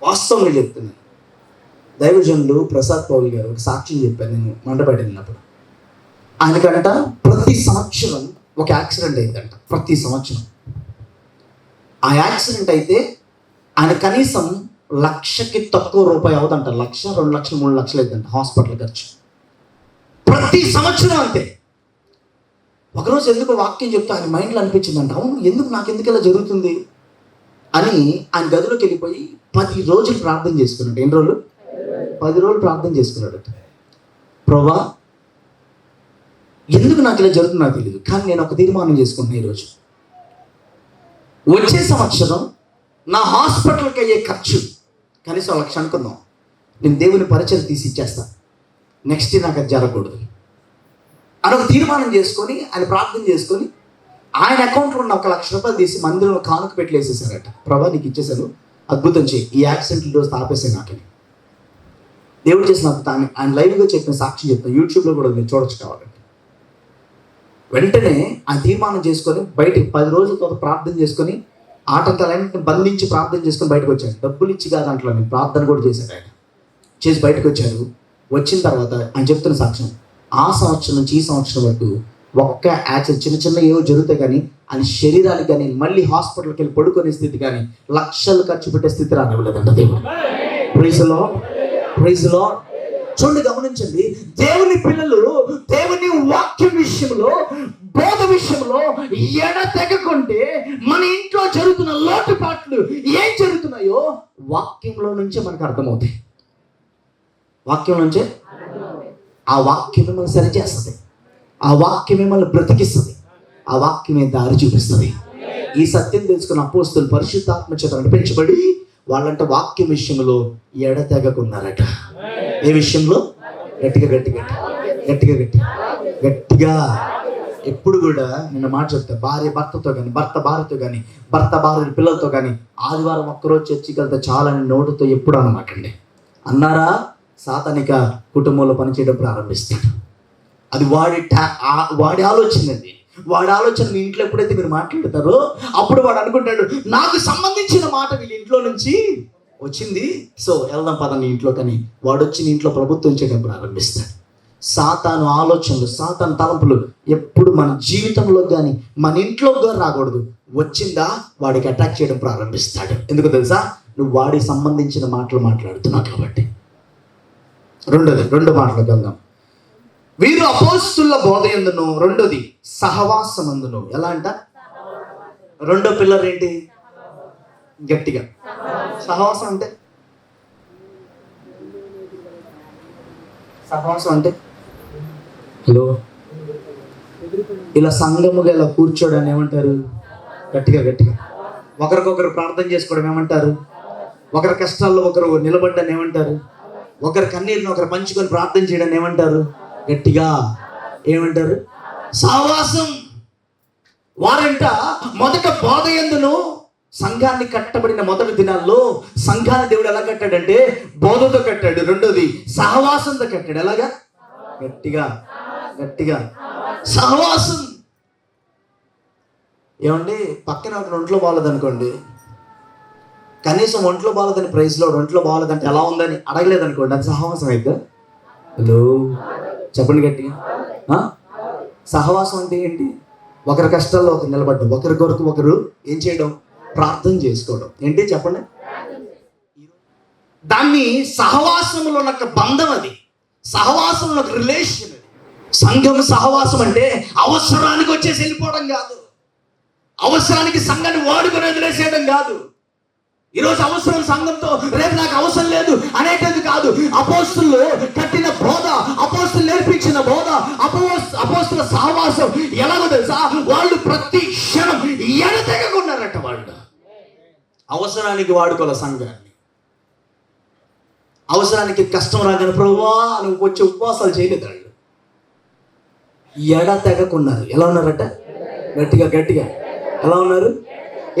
వాస్తవంగా చెప్తున్నాను. దైవజనులు ప్రసాద్ పౌల్ గారు ఒక సాక్ష్యం చెప్పాను నేను మండపేట వెళ్ళినప్పుడు. ఆయనకంట ప్రతి సంవత్సరం ఒక యాక్సిడెంట్ అయిందంట. ప్రతి సంవత్సరం ఆ యాక్సిడెంట్ అయితే ఆయన కనీసం లక్షకి తక్కువ రూపాయి అవుతుంట. 1,00,000, 2,00,000, 3,00,000 అవుతుందంట హాస్పిటల్ ఖర్చు ప్రతి సంవత్సరం. అంతే. ఒకరోజు ఎందుకు వాక్యం చెప్తే ఆయన మైండ్లో అనిపించిందంట, అవును ఎందుకు నాకెందుకు ఇలా జరుగుతుంది అని ఆయన గదిలోకి వెళ్ళిపోయి 10 రోజులు ప్రార్థన చేసుకున్నాడు. ఎన్ని రోజులు? 10 రోజులు ప్రార్థన చేసుకున్నాడు. ప్రభువా ఎందుకు నాకు ఇలా జరుగుతుంది నాకు తెలియదు, కానీ నేను ఒక తీర్మానం చేసుకుంటున్నాను ఈరోజు, వచ్చే సంవత్సరం నా హాస్పిటల్కి అయ్యే ఖర్చు కనీసం 1,00,000 అనుకుందాం, నేను దేవుని పరిచయం తీసి ఇచ్చేస్తాను, నెక్స్ట్ నాకు అది జరగకూడదు అని ఒక తీర్మానం చేసుకొని ఆయన ప్రార్థన చేసుకొని ఆయన అకౌంట్లో ఉన్న 1,00,000 రూపాయలు తీసి మందిరంలో కానుక పెట్టి వేసేసారట. ప్రభా నీకు ఇచ్చేసాను, అద్భుతం చేయి, ఈ యాక్సిడెంట్ రోజు ఆపేసాను నాకని. దేవుడు చేసిన అద్భుతాన్ని ఆయన లైవ్గా చెప్పిన సాక్షి చెప్తాను, యూట్యూబ్లో కూడా మీరు చూడొచ్చు కావాలంటే. వెంటనే ఆయన తీర్మానం చేసుకొని బయటికి 10 రోజుల తర్వాత ప్రార్థన చేసుకొని ఆటంకాలన్నింటిని బంధించి ప్రార్థన చేసుకొని బయటకు వచ్చారు. డబ్బులు ఇచ్చి కాదు దాంట్లో, నేను ప్రార్థన కూడా చేశాను. ఆయన చేసి బయటకు వచ్చారు. వచ్చిన తర్వాత ఆయన చెప్తున్న సాక్ష్యం, ఆ సంవత్సరం నుంచి ఈ సంవత్సరం వరకు ఒక్క యాక్సిడెంట్ చిన్న ఏవో జరుగుతాయి కానీ ఆయన శరీరానికి కానీ మళ్ళీ హాస్పిటల్కి వెళ్ళి పడుకునే స్థితి కానీ లక్షలు ఖర్చు పెట్టే స్థితి రానివ్వలేదంట దేవుడు. Praise lord. Praise lord. చూడండి, గమనించండి, దేవుని పిల్లలు దేవుని వాక్యం విషయంలో, బోధ విషయంలో ఎడతెగకుంటే మన ఇంట్లో జరుగుతున్న లోటుపాట్లు ఏం జరుగుతున్నాయో వాక్యంలో నుంచే మనకు అర్థమవుతాయి. వాక్యం నుంచే. ఆ వాక్యం మిమ్మల్ని సరిచేస్తుంది, ఆ వాక్యం మిమ్మల్ని బ్రతికిస్తుంది, ఆ వాక్యమే దారి చూపిస్తుంది. ఈ సత్యం తెలుసుకున్న అపోస్తలులు పరిశుద్ధాత్మ చేత నడిపించబడి వాళ్ళంట వాక్యం విషయంలో ఎడతెగకున్నారట. ఏ విషయంలో? గట్టిగా గట్టిగా గట్టిగా గట్టిగా గట్టిగా. ఎప్పుడు కూడా నిన్న మాట చెప్తా, భార్య భర్తతో కానీ, భర్త భార్యతో కానీ, భర్త భార్య పిల్లలతో కానీ ఆదివారం ఒక్కరోజు చర్చికి వెళ్తే చాలని నోటుతో ఎప్పుడు అనమాకండి. అన్నారా సాతానిక కుటుంబంలో పనిచేయడం ప్రారంభిస్తాడు. అది వాడి ఆలోచన. అది వాడి ఆలోచన. మీ ఇంట్లో ఎప్పుడైతే మీరు మాట్లాడతారో అప్పుడు వాడు అనుకుంటాడు, నాకు సంబంధించిన మాట వీళ్ళ ఇంట్లో నుంచి వచ్చింది, సో వెళ్దాం పదని ఇంట్లో. కానీ వాడు వచ్చి నీ ఇంట్లో ప్రభుత్వం చేయడం ప్రారంభిస్తాడు. సాతాను ఆలోచనలు, సాతాను తలంపులు ఎప్పుడు మన జీవితంలో కానీ మన ఇంట్లో కానీ రాకూడదు. వచ్చిందా వాడికి అటాక్ చేయడం ప్రారంభిస్తాడు. ఎందుకు తెలుసా? నువ్వు వాడికి సంబంధించిన మాటలు మాట్లాడుతున్నావు కాబట్టి. రెండు మాటలకు వెళ్దాం. వీరు అపోస్తుల బోధ యందును, రెండోది సహవాసమందును. ఎలా అంట? రెండో పిల్లర్ ఏంటి? గట్టిగా సహవాసం అంటే, సహవాసం అంటే హలో, ఇలా సంఘముగా ఇలా కూర్చోడానికి ఏమంటారు? గట్టిగా ఒకరికొకరు ప్రార్థన చేసుకోవడం ఏమంటారు? ఒకరి కష్టాల్లో ఒకరు నిలబడ్డాన్ని ఏమంటారు? ఒకరి కన్నీరుని ఒకరు పంచుకొని ప్రార్థన చేయడాన్ని ఏమంటారు? గట్టిగా ఏమంటారు? సహవాసం. వారంట మొదట బోధ యందును, సంఘాన్ని కట్టబడిన మొదటి దినాల్లో సంఘాన్ని దేవుడు ఎలా కట్టాడంటే బోధతో కట్టాడు. రెండోది సహవాసంతో కట్టాడు. ఎలాగా? గట్టిగా సహవాసం. ఏమండి, పక్కన ఒక ఒంట్లో బాగలేదనుకోండి, కనీసం ఒంట్లో బాగలేదని ప్రైజ్లో ఒంట్లో బాగలేదంటే ఎలా ఉందని అడగలేదనుకోండి, అది సహవాసం అయితే? హలో చెప్పండి గట్టిగా. సహవాసం అంటే ఏంటి? ఒకరి కష్టాల్లో ఒకరు నిలబడ్డం, ఒకరి కొరకు ఒకరు ఏం చేయడం? ప్రార్థన చేసుకోవడం. ఏంటి చెప్పండి? దాన్ని సహవాసంలో ఉన్న బంధం, అది సహవాసంలో ఒక రిలేషన్. సంఘం సహవాసం అంటే అవసరానికి వచ్చేసి వెళ్ళిపోవడం కాదు, అవసరానికి సంఘాన్ని వాడుకొని వదిలేసేయడం కాదు. ఈరోజు అవసరం సంఘంతో, రేపు నాకు అవసరం లేదు అనేటిది కాదు. అపోస్తులు కట్టిన బోధ, అపోస్తులు నేర్పించిన బోధ, అపోస్తుల సహవాసం ఎలాగో తెలుసా? వాళ్ళు ప్రతి క్షణం ఎడతెగకున్నారట. వాళ్ళు అవసరానికి వాడుకోవాలి సంఘాన్ని. అవసరానికి కష్టం రాగానే ప్రభువా అని వచ్చి ఉపవాసాలు చేయలేదు. వాళ్ళు ఎడతెగకున్నారు. ఎలా ఉన్నారట? గట్టిగా ఎలా ఉన్నారు?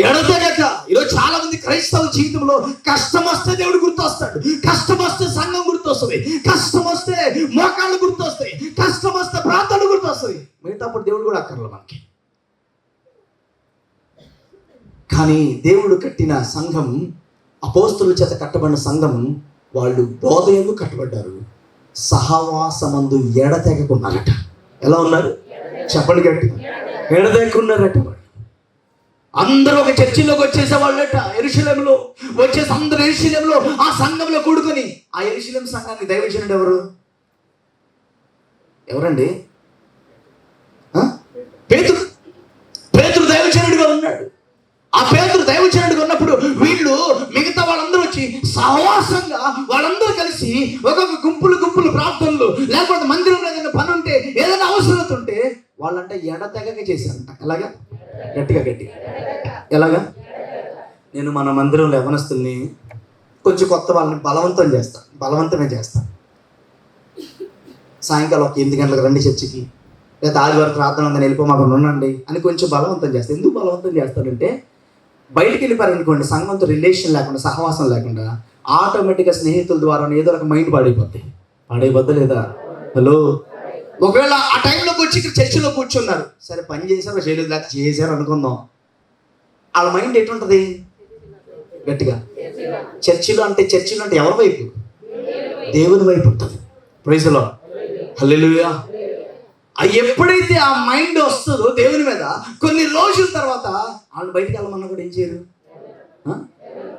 ఎడతెగక. ఈరోజు చాలా మంది క్రైస్తవ జీవితంలో కష్టం వస్తే దేవుడు గుర్తొస్తాడు, కష్టం వస్తే సంఘం గుర్తొస్తుంది, కష్టం వస్తే మోకాళ్ళు గుర్తొస్తాయి, కష్టం వస్తే ప్రార్థన గుర్తొస్తుంది. మిగతాప్పుడు దేవుడు కూడా అక్కర్లేదు మనకి. కానీ దేవుడు కట్టిన సంఘం, అపోస్తుల చేత కట్టబడిన సంఘం, వాళ్ళు బోధ యందు కట్టబడ్డారు, సహవాసమందు ఎడతెగకున్నారట. ఎలా ఉన్నారు? చెప్పండి గట్టిగా. ఎడతెగకున్నారట. అందరూ ఒక చర్చిలోకి వచ్చేసేవాళ్ళట. యెరూషలేములో వచ్చేసి అందరూ యెరూషలేములో ఆ సంఘంలో కూడుకొని, ఆ యెరూషలేము సంఘానికి దైవజనుడు ఎవరండి? పేతురు దైవజనుడిగా ఉన్నాడు. ఆ పేతురు దైవజనుడిగా ఉన్నప్పుడు వీళ్ళు మిగతా వాళ్ళందరూ వచ్చి సహవాసంగా వాళ్ళందరూ కలిసి ఒక్కొక్క గుంపులు ప్రార్థనలు, లేకపోతే మందిరంలో ఏదైనా పని ఉంటే, ఏదైనా అవసరత ఉంటే వాళ్ళంటే ఎడతెగక చేశారంట. ఎలాగా? గట్టిగా ఎలాగా? నేను మన మందిరంలో యవనస్తుల్ని కొంచెం కొత్త వాళ్ళని బలవంతమే చేస్తాను. సాయంకాలం ఒక 8 గంటలకు రండి చర్చికి, లేదా ఆదివారం ప్రార్థన ఉందని వెళ్ళిపోమాకు ఉండండి అని కొంచెం బలవంతం చేస్తాను. ఎందుకు బలవంతం చేస్తానంటే, బయటికి వెళ్ళిపోయారనుకోండి, సంఘంతో రిలేషన్ లేకుండా, సహవాసం లేకుండా, ఆటోమేటిక్గా స్నేహితుల ద్వారా ఏదో ఒక మైండ్ పాడైపోద్ది లేదా? హలో, ఒకవేళ ఆ టైంలోకి వచ్చి ఇక్కడ చర్చిలో కూర్చున్నారు, సరే పని చేశారో చేయలేదు, లేకపోతే చేశారు అనుకుందాం, వాళ్ళ మైండ్ ఎటుంటుంది? గట్టిగా చర్చిలో అంటే ఎవరి వైపు? దేవుని వైపు ఉంటుంది. Praise the lord. హల్లెలూయా. ఎప్పుడైతే ఆ మైండ్ వస్తుందో దేవుని మీద, కొన్ని రోజుల తర్వాత వాళ్ళు బయటికి వెళ్ళమన్నా కూడా ఏం చేయరు.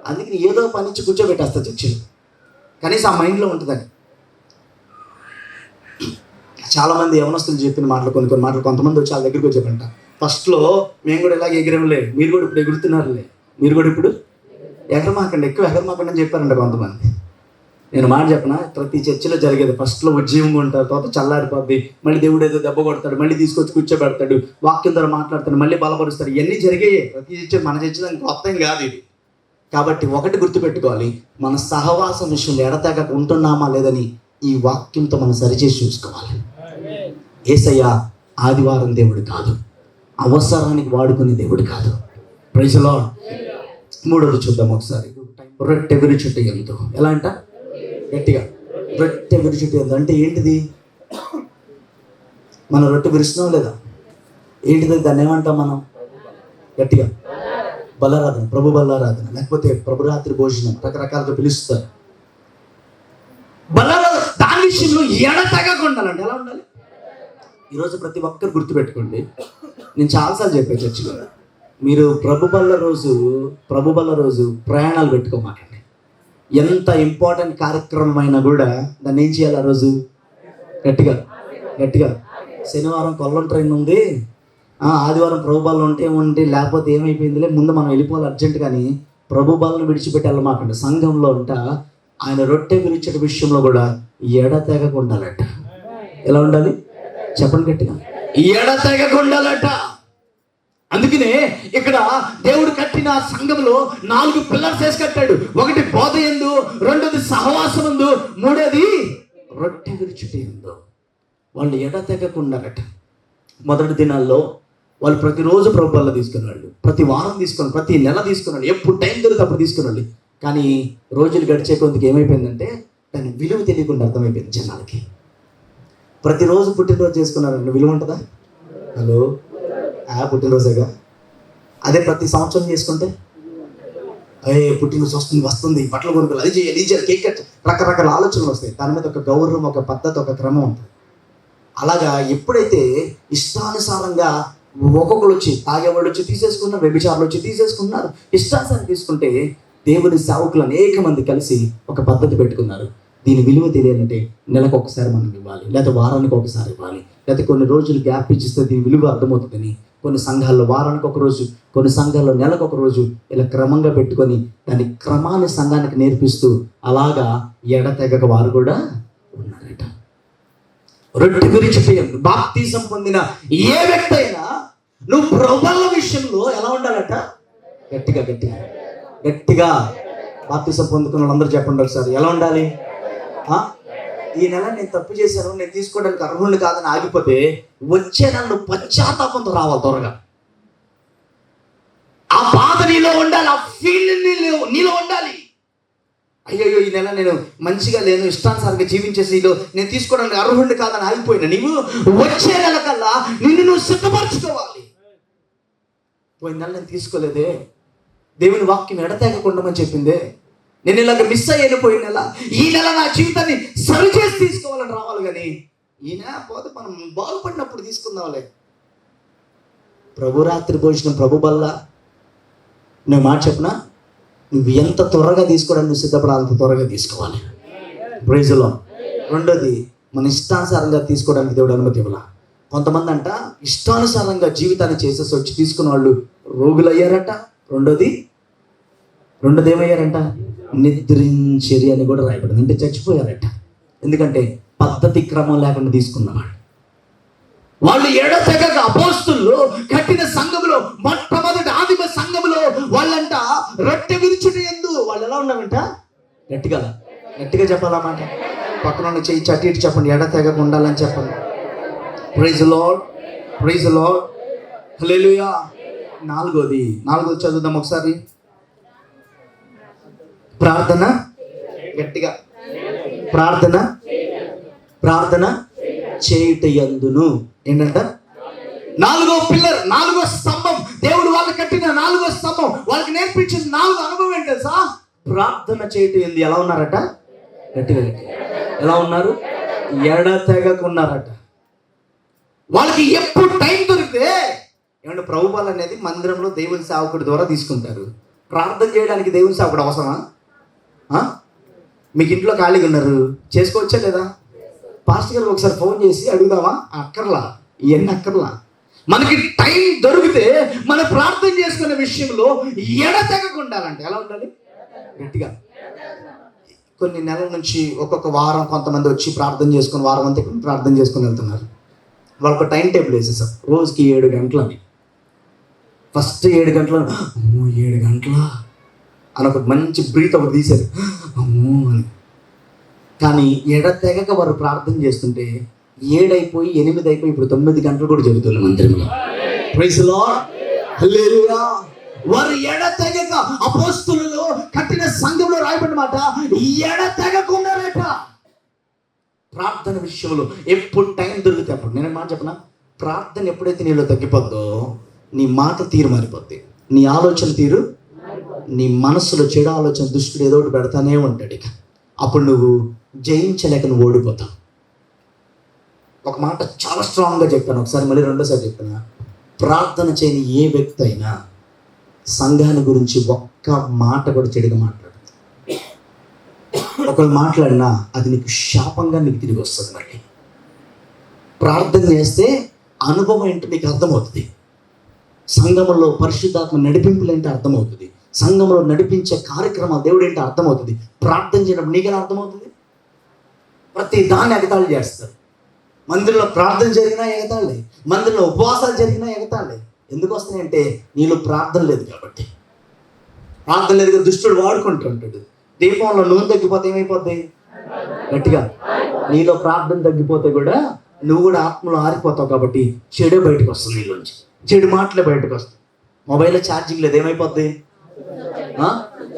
అందుకని ఏదో పని ఇచ్చి కూర్చోబెట్టేస్తారు చర్చిలో, కనీసం ఆ మైండ్లో ఉంటుందని. చాలామంది యవనస్తులు చెప్పిన మాటలు, కొన్ని మాటలు కొంతమంది వచ్చి వాళ్ళ దగ్గరికి వచ్చి చెప్పంట, ఫస్ట్లో మేము కూడా ఇలాగ ఎగిరంలే, మీరు కూడా ఇప్పుడు ఎగురుతున్నారులే, మీరు కూడా ఇప్పుడు ఎగరమాకండి, ఎక్కువ ఎగరమాకండి అని చెప్పారంట కొంతమంది. నేను మాట చెప్పనా, ప్రతి చర్చిలో జరిగేది. ఫస్ట్లో ఉజ్జీవంగా ఉంటారు, తర్వాత చల్లారిపోద్ది, మళ్ళీ దేవుడు ఏదో దెబ్బ కొడతాడు, మళ్ళీ తీసుకొచ్చి కూర్చోబెడతాడు, వాక్యం ద్వారా మాట్లాడతాడు, మళ్ళీ బలపరుస్తాడు. ఇవన్నీ జరిగాయి ప్రతి చర్చ. మన చర్చలో కొత్త ఏం కాదు ఇది. కాబట్టి ఒకటి గుర్తుపెట్టుకోవాలి, మన సహవాసం విషయంలో ఎడతెగక ఉంటున్నామా లేదని ఈ వాక్యంతో మనం సరిచేసి చూసుకోవాలి. యేసయ్య ఆదివారం దేవుడు కాదు, అవసరానికి వాడుకునే దేవుడు కాదు. Praise the lord. మూడోది చూద్దాం ఒకసారి. రొట్టె విరుచుట యందు. ఎలా అంట? గట్టిగా. రొట్టె విరుచుట యందు అంటే ఏంటిది? మనం రొట్టె విరుస్తున్నాం లేదా? ఏంటిది? దాన్ని ఏమంటాం మనం? గట్టిగా బలారాధన, ప్రభు బలారాధన, లేకపోతే ప్రభురాత్రి భోజనం, రకరకాలుగా పిలుస్తారు. బలారాధన దాని విషయంలో ఎడతెగక ఉండాలంటే ఎలా ఉండాలి? ఈరోజు ప్రతి ఒక్కరు గుర్తుపెట్టుకోండి, నేను చాలాసార్లు చెప్పాను చర్చిలో, మీరు ప్రభు బల్ల రోజు ప్రయాణాలు పెట్టుకోమాకండి. ఎంత ఇంపార్టెంట్ కార్యక్రమం అయినా కూడా దాన్ని ఏం చేయాలి? ఆ రోజు గట్టిగా గట్టిగా శనివారం కొల్లం ట్రైన్ ఉంది, ఆదివారం ప్రభుబాలను ఉంటే లేకపోతే ఏమైపోయిందిలే, ముందు మనం వెళ్ళిపోవాలి అర్జెంట్. కానీ ప్రభుబాలను విడిచిపెట్టి వెళ్ళమాకండి. సంఘంలో ఆయన రొట్టె విరిచే విషయంలో కూడా ఎడతెగక ఉండాలట. ఎలా ఉండాలి చెప్పండి గట్టిగా? ఎడతెగక ఉండాలట. అందుకనే ఇక్కడ దేవుడు కట్టిన సంఘంలో 4 పిల్లర్స్ వేసి కట్టాడు. ఒకటి బోధ యందు, రెండోది సహవాసమందు, మూడోది రొట్టె విరుచుట యందు. వాళ్ళు ఎడతెగకుండారట. మొదటి దినాల్లో వాళ్ళు ప్రతిరోజు ప్రభువుల్లో తీసుకునేవాళ్ళు, ప్రతి వారం తీసుకుని, ప్రతి నెల తీసుకునేవాళ్ళు, ఎప్పుడు టైం దొరికితే అప్పుడు తీసుకునేవాళ్ళు. కానీ రోజులు గడిచే కొందుకు ఏమైపోయిందంటే దాని విలువ తెలియకుండా అర్థమైపోయింది జనాలకి. ప్రతిరోజు పుట్టినరోజు చేసుకున్నారండి, విలువ ఉంటుందా? హలో, పుట్టినరోజేగా. అదే ప్రతి సంవత్సరం చేసుకుంటే పుట్టినరోజు వస్తుంది, బట్టలు కొనుక్కోవాలి, అది చేయాలి, ఇది చేయాలి, కేక్ కట్, రకరకాల ఆలోచనలు వస్తాయి. దాని మీద ఒక గౌరవం, ఒక పద్ధతి, ఒక క్రమం ఉంటుంది. అలాగా ఎప్పుడైతే ఇష్టానుసారంగా ఒక్కొక్కరు వచ్చి, తాగేవాళ్ళు వచ్చి తీసేసుకున్నారు, వ్యభిచారులు వచ్చి తీసేసుకున్నారు, ఇష్టానుసారం తీసుకుంటే దేవుని సేవకులు అనేక మంది కలిసి ఒక పద్ధతి పెట్టుకున్నారు. దీని విలువ తెలియాలంటే నెలకు ఒకసారి మనం ఇవ్వాలి, లేకపోతే వారానికి ఒకసారి ఇవ్వాలి, లేకపోతే కొన్ని రోజులు గ్యాప్ ఇచ్చిస్తే దీని విలువ అర్థమవుతుందని కొన్ని సంఘాల్లో వారానికి ఒక రోజు, కొన్ని సంఘాల్లో నెలకు ఒక రోజు ఇలా క్రమంగా పెట్టుకొని దాని క్రమాన్ని సంఘానికి నేర్పిస్తూ అలాగా ఎడతెగక వారు కూడా ఉన్నారట. రొట్టె గురించి బాప్తిజం పొందిన ఏ వ్యక్తి అయినా నువ్వు ప్రభువుల విషయంలో ఎలా ఉండాలట? గట్టిగా గట్టిగా గట్టిగా బాప్తిజం పొందుకున్న వాళ్ళందరూ చెప్పండి ఒకసారి, ఎలా ఉండాలి? ఈ నెల నేను తప్పు చేశాను, నేను తీసుకోవడానికి అర్హుడిని కాదని ఆగిపోతే వచ్చే నెల నువ్వు పశ్చాత్తాపంతో రావాలి త్వరగా. ఆ బాధ నీలో ఉండాలి, ఆ ఫీలింగ్ నీలో ఉండాలి. అయ్యో ఈ నెల నేను మంచిగా లేను, ఇష్టానుసారంగా జీవించేసి నేను తీసుకోవడానికి అర్హుడిని కాదని ఆగిపోయినా నీవు వచ్చే నెల కల్లా నిన్ను నువ్వు సిద్ధపరచుకోవాలి. పోయిన నెల నేను తీసుకోలేదే, దేవుని వాక్యం ఎడతెగకుండమని చెప్పిందే, నేను ఇలాగ మిస్ అయ్యాను పోయిన నెల, ఈ నెల నా జీవితాన్ని సరిచేసి తీసుకోవాలని రావాలి. కానీ ఈయన పోతే మనం బాగుపడినప్పుడు తీసుకుందాంలే. ప్రభు రాత్రి భోజనం, ప్రభు బల్ల. నేను మాట చెప్పనా, నువ్వు ఎంత త్వరగా తీసుకోవడానికి నువ్వు సిద్ధపడాలి, అంత త్వరగా తీసుకోవాలి. Praise the lord. రెండోది, మన ఇష్టానుసారంగా తీసుకోవడానికి దేవుడు అనుమతి ఇవ్వాల. కొంతమంది అంట ఇష్టానుసారంగా జీవితాన్ని చేసేసి వచ్చి తీసుకున్న వాళ్ళు రోగులు అయ్యారట. రెండోది ఏమయ్యారంట? నిద్రించరి అని కూడా రాయబడింది, అంటే చచ్చిపోయారట. ఎందుకంటే పద్ధతి క్రమం లేకుండా తీసుకున్నవాడు. వాళ్ళు ఎడతెగక అపోస్తులు కట్టిన సంఘములో, మొట్టమొదటి ఆదిమ సంఘములో వాళ్ళంట రొట్టె విరుచుట యందు వాళ్ళు ఎలా ఉన్నారంట? గట్టిగా గట్టిగా చెప్పాలన్నమాట. పక్కన చెయ్యి చట్టి ఇటు చెప్పండి, ఎడతెగక ఉండాలని చెప్పండి. Praise the lord, praise the lord, హల్లెలూయా. నాలుగోది చదువుదాం ఒకసారి. ప్రార్థన గట్టిగా, ప్రార్థన చేయుట యందును. ఏంటంట? 4వ పిల్లర్, 4వ స్తంభం. దేవుడు వాళ్ళు కట్టిన 4వ స్తంభం, వాళ్ళకి నేర్పించిన 4 అనుభవం ఏంటి తెలుసా? ప్రార్థన చేయుట యందు ఎలా ఉన్నారట? గట్టిగా ఎలా ఉన్నారు? ఎడతెగకున్నారట. వాళ్ళకి ఎప్పుడు టైం దొరికితే ఏమంటే ప్రభువులు అనేది మందిరంలో దేవుని సేవకుడి ద్వారా తీసుకుంటారు. ప్రార్థన చేయడానికి దేవుని సేవకుడు అవసరమా? మీకు ఇంట్లో ఖాళీగా ఉన్నారు, చేసుకోవచ్చా లేదా? పాస్టర్ గారు ఒకసారి ఫోన్ చేసి అడుగుదామా? అక్కర్లా, ఇవన్నీ అక్కర్లా. మనకి టైం దొరికితే మన ప్రార్థన చేసుకునే విషయంలో ఎడతెగక ఉండాలంటే ఎలా ఉండాలి? గట్టిగా. కొన్ని నెలల నుంచి ఒక్కొక్క వారం కొంతమంది వచ్చి ప్రార్థన చేసుకుని, వారం అంతా ప్రార్థన చేసుకుని వెళ్తున్నారు. వాళ్ళకు టైం టేబుల్ వేసేసారు, రోజుకి 7 గంటలు అని. ఫస్ట్ 7 గంటలు, అమ్మో 7 గంటలా అని ఒక మంచి బ్రీత్ ఒకటి తీశారు, అమ్మో అని. కానీ ఎడతెగక వారు ప్రార్థన చేస్తుంటే 7 అయిపోయి 8 అయిపోయి ఇప్పుడు 9 గంటలు కూడా జరుగుతుంది మందిరంలో. ప్రైజ్ ది లార్డ్, హల్లెలూయా. వారు ఎడతెగక, అపోస్తలులు కట్టిన సంఘంలో రాయబడిన మాట, ఎడతెగకున్నారట. ప్రార్థన విషయంలో ఎప్పుడు టైం దొరికితే అప్పుడు. నేను మాట చెప్పనా, ప్రార్థన ఎప్పుడైతే నీలో తగ్గిపోద్దో నీ మాట తీరు మారిపోద్ది, నీ ఆలోచన తీరు, నీ మనస్సులో చెడు ఆలోచన, దుష్టుడు ఏదో ఒకటి పెడతానే ఉంటాడు. ఇక అప్పుడు నువ్వు జయించలేక నువ్వు ఓడిపోతావు. ఒక మాట చాలా స్ట్రాంగ్గా చెప్పాను, ఒకసారి మళ్ళీ రెండోసారి చెప్తున్నా. ప్రార్థన చేయని ఏ వ్యక్తి అయినా సంఘాన్ని గురించి ఒక్క మాట కూడా చెడుగా మాట్లాడుతుంది. ఒకళ్ళు మాట్లాడినా అది నీకు శాపంగా నీకు తిరిగి వస్తుంది. మళ్ళీ ప్రార్థన చేస్తే అనుభవం ఏంటో నీకు అర్థమవుతుంది. సంఘంలో పరిశుద్ధాత్మ నడిపింపులు ఏంటో అర్థమవుతుంది. సంఘంలో నడిపించే కార్యక్రమాలు దేవుడు ఏంటో అర్థమవుతుంది. ప్రార్థన చేయడం నీకెలా అర్థమవుతుంది? ప్రతి దాన్ని ఎగతాళి చేస్తారు. మందిరంలో ప్రార్థన జరిగినా ఎగతాళి, మందిరంలో ఉపవాసాలు జరిగినా ఎగతాళి. ఎందుకు వస్తున్నాయంటే నీలో ప్రార్థన లేదు కాబట్టి. ప్రార్థన లేదు, దుష్టుడు వాడుకుంటూ ఉంటాడు. దీపంలో నూనె తగ్గిపోతే ఏమైపోద్ది? గట్టిగా నీలో ప్రార్థన తగ్గిపోతే కూడా నువ్వు కూడా ఆత్మలో ఆరిపోతావు కాబట్టి చెడే బయటకు వస్తుంది. నీలోంచి చెడు మాటలే బయటకు వస్తాయి. మొబైల్లో ఛార్జింగ్ లేదు, ఏమైపోద్ది?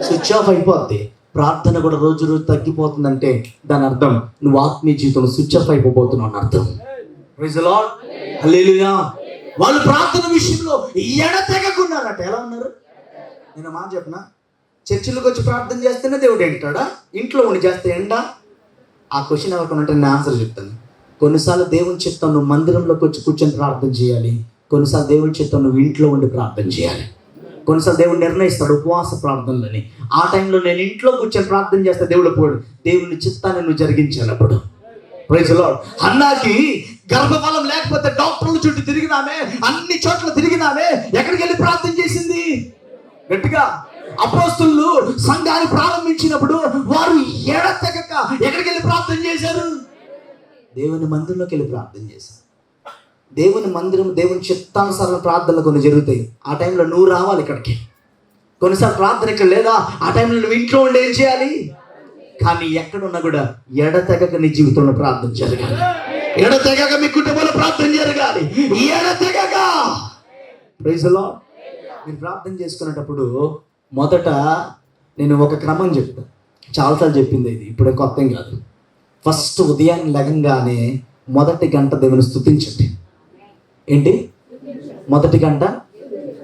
స్విచ్ ఆఫ్ అయిపోద్ది. ప్రార్థన కూడా రోజు రోజు తగ్గిపోతుందంటే దాని అర్థం నువ్వు ఆత్మీయ జీవితంలో స్విచ్ ఆఫ్ అయిపోతున్నావు అని అర్థం. ప్రైజ్ ది లార్డ్, హల్లెలూయా. వాళ్ళు ప్రార్థన విషయంలో ఎడతెగకున్నారట. ఎలా ఉన్నారు? నేను మాట చెప్పనా, చర్చిలోకి వచ్చి ప్రార్థన చేస్తేనే దేవుడు ఏంటాడా? ఇంట్లో ఉండి చేస్తే ఎండా? ఆ క్వశ్చన్ ఎవరికైనా ఉంటే నేను ఆన్సర్ చెప్తాను. కొన్నిసార్లు దేవుని చిత్తం నువ్వు మందిరంలోకి వచ్చి కూర్చొని ప్రార్థన చేయాలి. కొన్నిసార్లు దేవుని చిత్తం నువ్వు ఇంట్లో ఉండి ప్రార్థన చేయాలి. కొన్నిసార్లు దేవుడు నిర్ణయిస్తాడు ఉపవాస ప్రార్థనలని. ఆ టైంలో నేను ఇంట్లో కూర్చొని ప్రార్థన చేస్తే దేవుడు పోడు. దేవుని చిత్తాన్ని నువ్వు జరిగించాలి అప్పుడు. Praise the lord. హన్నాకి గర్భఫలం లేకపోతే డాక్టర్ల చుట్టూ తిరిగినామే, అన్ని చోట్ల తిరిగినామే. ఎక్కడికి వెళ్ళి ప్రార్థన చేసింది? గట్టిగా. అపోస్తలులు సంఘాన్ని ప్రారంభించినప్పుడు వారు ఎడతెగక ఎక్కడికి వెళ్ళి ప్రార్థన చేశారు? దేవుని మందిరంలోకి వెళ్ళి ప్రార్థన చేశారు. దేవుని మందిరం, దేవుని చిత్తానుసార ప్రార్థనలు కొన్ని జరుగుతాయి. ఆ టైంలో నువ్వు రావాలి ఇక్కడికి. కొన్నిసార్లు ప్రార్థన ఇక్కడ లేదా, ఆ టైంలో నువ్వు ఇంట్లో ఉండి ఏం చేయాలి? కానీ ఎక్కడున్నా కూడా ఎడతెగక నీ జీవితంలో ప్రార్థన జరగాలి. ఎడతెగక మీ కుటుంబంలో ప్రార్థన జరగాలి. ఎడతెగక. Praise the lord. మీరు ప్రార్థన చేసుకునేటప్పుడు మొదట నేను ఒక క్రమం చెప్తాను. చాలాసార్లు చెప్పింది ఇది, ఇప్పుడే కొత్త ఏం కాదు. ఫస్ట్ ఉదయాన్నే లెగంగానే మొదటి గంట దేవుని స్తుతించండి. ఏంటి? మొదటి గంట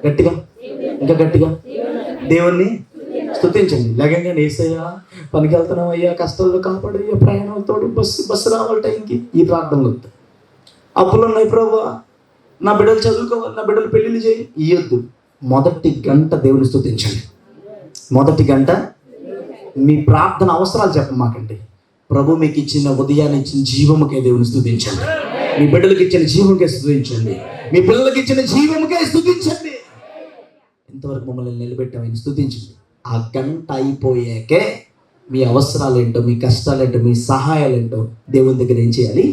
గట్టిగా, ఇంకా గట్టిగా దేవుణ్ణి స్తుతించండి. లెగంగానే యేసయ్యా పనికి వెళ్తున్నాం అయ్యా, కష్టాల్లో కాపాడయ్యా, ప్రయాణాలతో బస్సు రావాలి టైంకి. ఈ ప్రార్థనలు వద్దు. అప్పులు ఉన్నాయి ప్రభువా, నా బిడ్డలు చదువుకోవాలి, నా బిడ్డలు పెళ్ళిళ్ళు చేయి, ఇయ్యొద్దు. మొదటి గంట దేవుని స్తుతించండి. మొదటి గంట మీ ప్రార్థన అవసరాలు చెప్పమాకండి. ప్రభు మీకు ఇచ్చిన ఉదయాన్ని ఇచ్చిన జీవముకే దేవుని స్తుతించండి. మీ బిడ్డలకు ఇచ్చిన జీవముకే స్తుతించండి. మీ పిల్లలకి ఇచ్చిన జీవముకే స్తుతించండి. ఇంతవరకు మమ్మల్ని నిలబెట్టామని స్తుతించండి. ఆ గంట అయిపోయాకే మీ అవసరాలు ఏంటో, మీ కష్టాలు ఏంటో, మీ సహాయాలు ఏంటో దేవుని దగ్గర ఏం చేయాలి?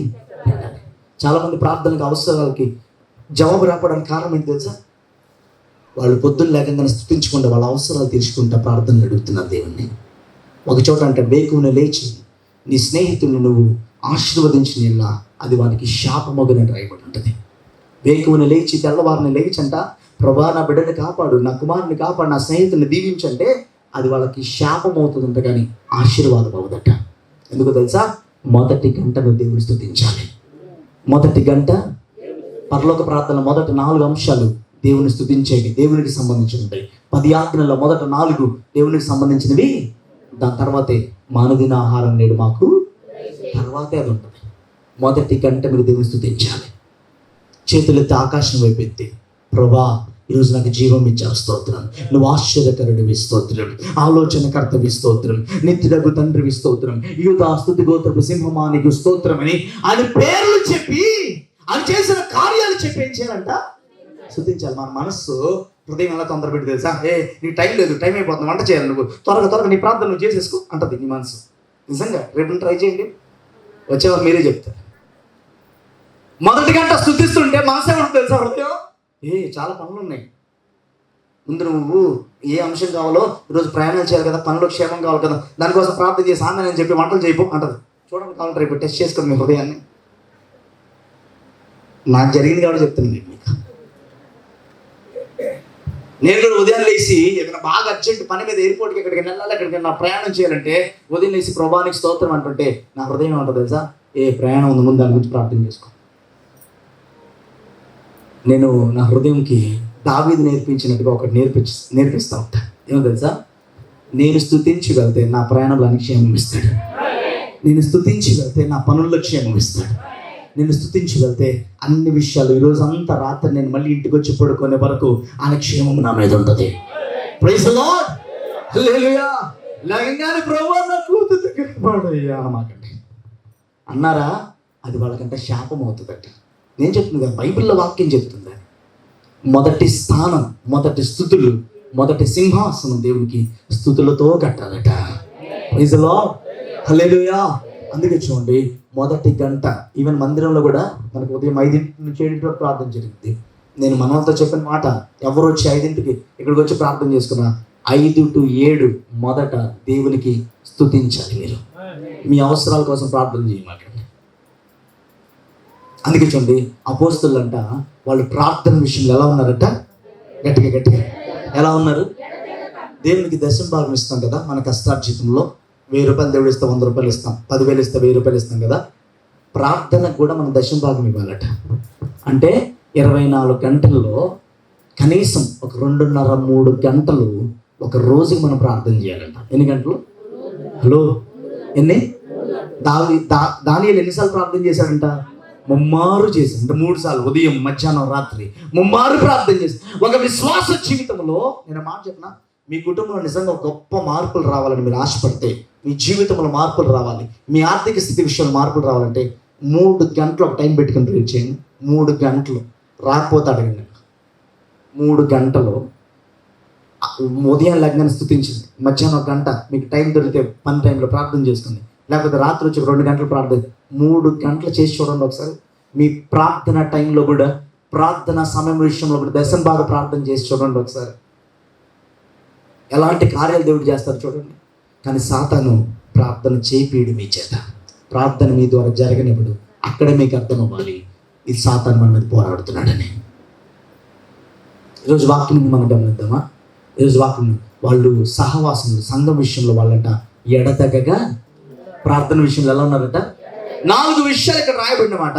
చాలామంది ప్రార్థనకు అవసరాలకి జవాబు రావడానికి కారణం ఏంటి తెలుసా? వాళ్ళు పొద్దున్న లేకుండా స్తుతించకుండా వాళ్ళ అవసరాలు తీర్చుకుంటా ప్రార్థనలు అడుగుతున్నారు దేవుణ్ణి. ఒక చోట అంటే వేకువన లేచి నీ స్నేహితుల్ని నువ్వు ఆశీర్వదించిన అది వానికి శాపమగునని రాయబడి ఉంటుంది. వేకువన లేచి తెల్లవారిని లేచంట, ప్రభా నా బిడ్డని కాపాడు, నా కుమారుని కాపాడు, నా స్నేహితుల్ని దీవించంటే అది వాళ్ళకి శాపం అవుతుందంట, కానీ ఆశీర్వాదం అవుదట. ఎందుకు తెలుసా? మొదటి గంట నువ్వు దేవుని స్తుతించాలి. మొదటి గంట పరలోక ప్రార్థన మొదటి 4 అంశాలు దేవుని స్తుతించేవి, దేవునికి సంబంధించి ఉంటాయి. 10 ఆజ్ఞల్లో మొదట 4 దేవునికి సంబంధించినవి. దాని తర్వాతే మానదిన ఆహారం నేడు మాకు, తర్వాతే అది ఉంటుంది. మొదటి గంట మీరు దేవుని స్తుతించాలి. చేతులెత్తి ఆకాశం వైపు ఎత్తి, ప్రభా ఈరోజు నాకు జీవం ఇచ్చావు స్తోత్రం, నువ్వు ఆశ్చర్యకరుడివి స్తోత్రం, ఆలోచనకర్తవి స్తోత్రం, నిత్యుడగు తండ్రివి స్తోత్రం, యూదా స్తుతి గోత్రపు సింహమానికి స్తోత్రం అని ఆయన పేర్లు చెప్పి ఆయన చేసిన కార్యాలు చెప్పి ఏం చేయాలంట? స్తుతించాలి. మన మనస్సు హృదయం ఎలా తొందర పెట్టి తెలుసా? నీకు టైం లేదు, టైం అయిపోతుంది, వంట చేయాలి, నువ్వు త్వరగా నీ ప్రార్థన నువ్వు చేసేసుకో అంటది నీ మనసు. నిజంగా రేపు ట్రై చేయండి, వచ్చేవారు మీరే చెప్తారు. మొదటి గంట స్తుతిస్తుంటే మనసు ఏమంటుంది తెలుసా? హృదయం చాలా పనులు ఉన్నాయి, ముందు నువ్వు ఏ అంశం కావాలో, ఈరోజు ప్రయాణం చేయాలి కదా, పనులు క్షేమం కావాలి కదా, దానికోసం ప్రార్థన చేసి ఆమె నేను చెప్పి వంటలు చేయపో అంటది. చూడండి, కావాలంటే రేపు టెస్ట్ చేసుకోండి మీ హృదయాన్ని. నాకు జరిగింది కాబట్టి చెప్తాను మీకు. నేను కూడా ఉదయం లేచి ఏదైనా బాగా అర్జెంట్ పని మీద ఎయిర్పోర్ట్కి ఎక్కడికి వెళ్ళాలి, ఎక్కడికి నా ప్రయాణం చేయాలంటే ఉదయం లేచి ప్రభానికి స్తోత్రం అంటుంటే నా హృదయం ఉంటుంది తెలుసా? ప్రయాణం ఉంది, ముందు దాని గురించి ప్రార్థన చేసుకో. నేను నా హృదయంకి దావీదు నేర్పించినట్టుగా ఒకటి నేర్పిస్తూ ఉంటా. ఏమో తెలుసా? నేను స్తుతించి వెళ్తే నా ప్రయాణంలో అన్ని క్షేమం ఇస్తాడు. నేను స్తుతించి వెళ్తే నా పనుల్లో క్షేమం ఇస్తాడు. నేను స్తుతించి వెళ్తే అన్ని విషయాలు, ఈరోజు అంతా రాత్రి నేను మళ్ళీ ఇంటికి వచ్చి పడుకునే వరకు ఆయన క్షేమం నా మీద ఉంటుంది. ప్రైజ్ ది లార్డ్, హల్లెలూయా. లగంగానే ప్రభువా నా కూతురు దగ్గర వాడయ్యా అనమాకండి. అన్నారా, అది వాళ్ళకంటే శాపం అవుతుందట. నేను చెప్తుంది కదా, బైబిల్లో వాక్యం చెప్తుంది. మొదటి స్థానం, మొదటి స్థుతులు, మొదటి సింహాసనం దేవునికి స్థుతులతో కట్టాలట. ప్రైజ్ ది లార్డ్, హల్లెలూయా. అందుకే చూడండి, మొదటి గంట ఈవెన్ మందిరంలో కూడా మనకు ఉదయం 5 నుంచి 7 వరకు ప్రార్థన జరిగింది. నేను మనతో చెప్పిన మాట, ఎవరు వచ్చి 5కి ఇక్కడికి వచ్చి ప్రార్థన చేసుకున్నా 5 to 7 మొదట దేవునికి స్తుతించాలి. మీరు మీ అవసరాల కోసం ప్రార్థన చేయమాకండి. అందుకే చూడండి, అపోస్తలులంట వాళ్ళు ప్రార్థన విషయంలో ఎలా ఉన్నారట? గట్టిగా ఎలా ఉన్నారు? దేవునికి దశమ భాగం ఇస్తాం కదా మన కష్టార్జితంలో. 1000 రూపాయలు దేవుడు ఇస్తాం, 100 రూపాయలు ఇస్తాం, 10,000 ఇస్తే 1000 రూపాయలు ఇస్తాం కదా. ప్రార్థనకు కూడా మనం దశమ భాగం ఇవ్వాలట. అంటే 24 గంటల్లో కనీసం ఒక 2.5-3 గంటలు ఒక రోజుకి మనం ప్రార్థన చేయాలంట. ఎన్ని గంటలు? హలో, ఎన్ని? దానియేలు ఎన్నిసార్లు ప్రార్థన చేశాడంట? ముమ్మారు చేసి, అంటే 3 సార్లు, ఉదయం, మధ్యాహ్నం, రాత్రి ముమ్మారు ప్రార్థన చేసి. ఒక విశ్వాస జీవితంలో నేను మాట చెప్పిన, మీ కుటుంబంలో నిజంగా గొప్ప మార్పులు రావాలని మీరు ఆశపడితే, మీ జీవితంలో మార్పులు రావాలి, మీ ఆర్థిక స్థితి విషయంలో మార్పులు రావాలంటే 3 గంటలు ఒక టైం పెట్టుకుని ప్రేర్ చేయండి. 3 గంటలు రాకపోతే అడగండి. 3 గంటలు ఉదయం లగ్నాన్ని స్తుతించింది, మధ్యాహ్నం 1 గంట మీకు టైం దొరికితే పని టైంలో ప్రార్థన చేసుకోండి, లేకపోతే రాత్రి వచ్చి 2 గంటలు ప్రార్థన. 3 గంటలు చేసి చూడండి ఒకసారి. మీ ప్రార్థన టైంలో కూడా, ప్రార్థన సమయం విషయంలో కూడా దశం బాగా ప్రార్థన చేసి చూడండి ఒకసారి. ఎలాంటి కార్యాలు దేవుడు చేస్తారు చూడండి. కానీ సాతాను ప్రార్థన చేపీడు మీ చేత. ప్రార్థన మీ ద్వారా జరగనిప్పుడు అక్కడే మీకు అర్థం అవ్వాలి, ఇది సాతాను మన మీద పోరాడుతున్నాడని. ఈరోజు వాక్యం మనం గమనిద్దామా? ఈరోజు వాక్యం, వాళ్ళు సహవాసం సంఘం విషయంలో వాళ్ళంట ఎడతెగగా ప్రార్థన విషయంలో ఎలా ఉన్నారట? 4 విషయాలు ఇక్కడ రాయబడినమాట.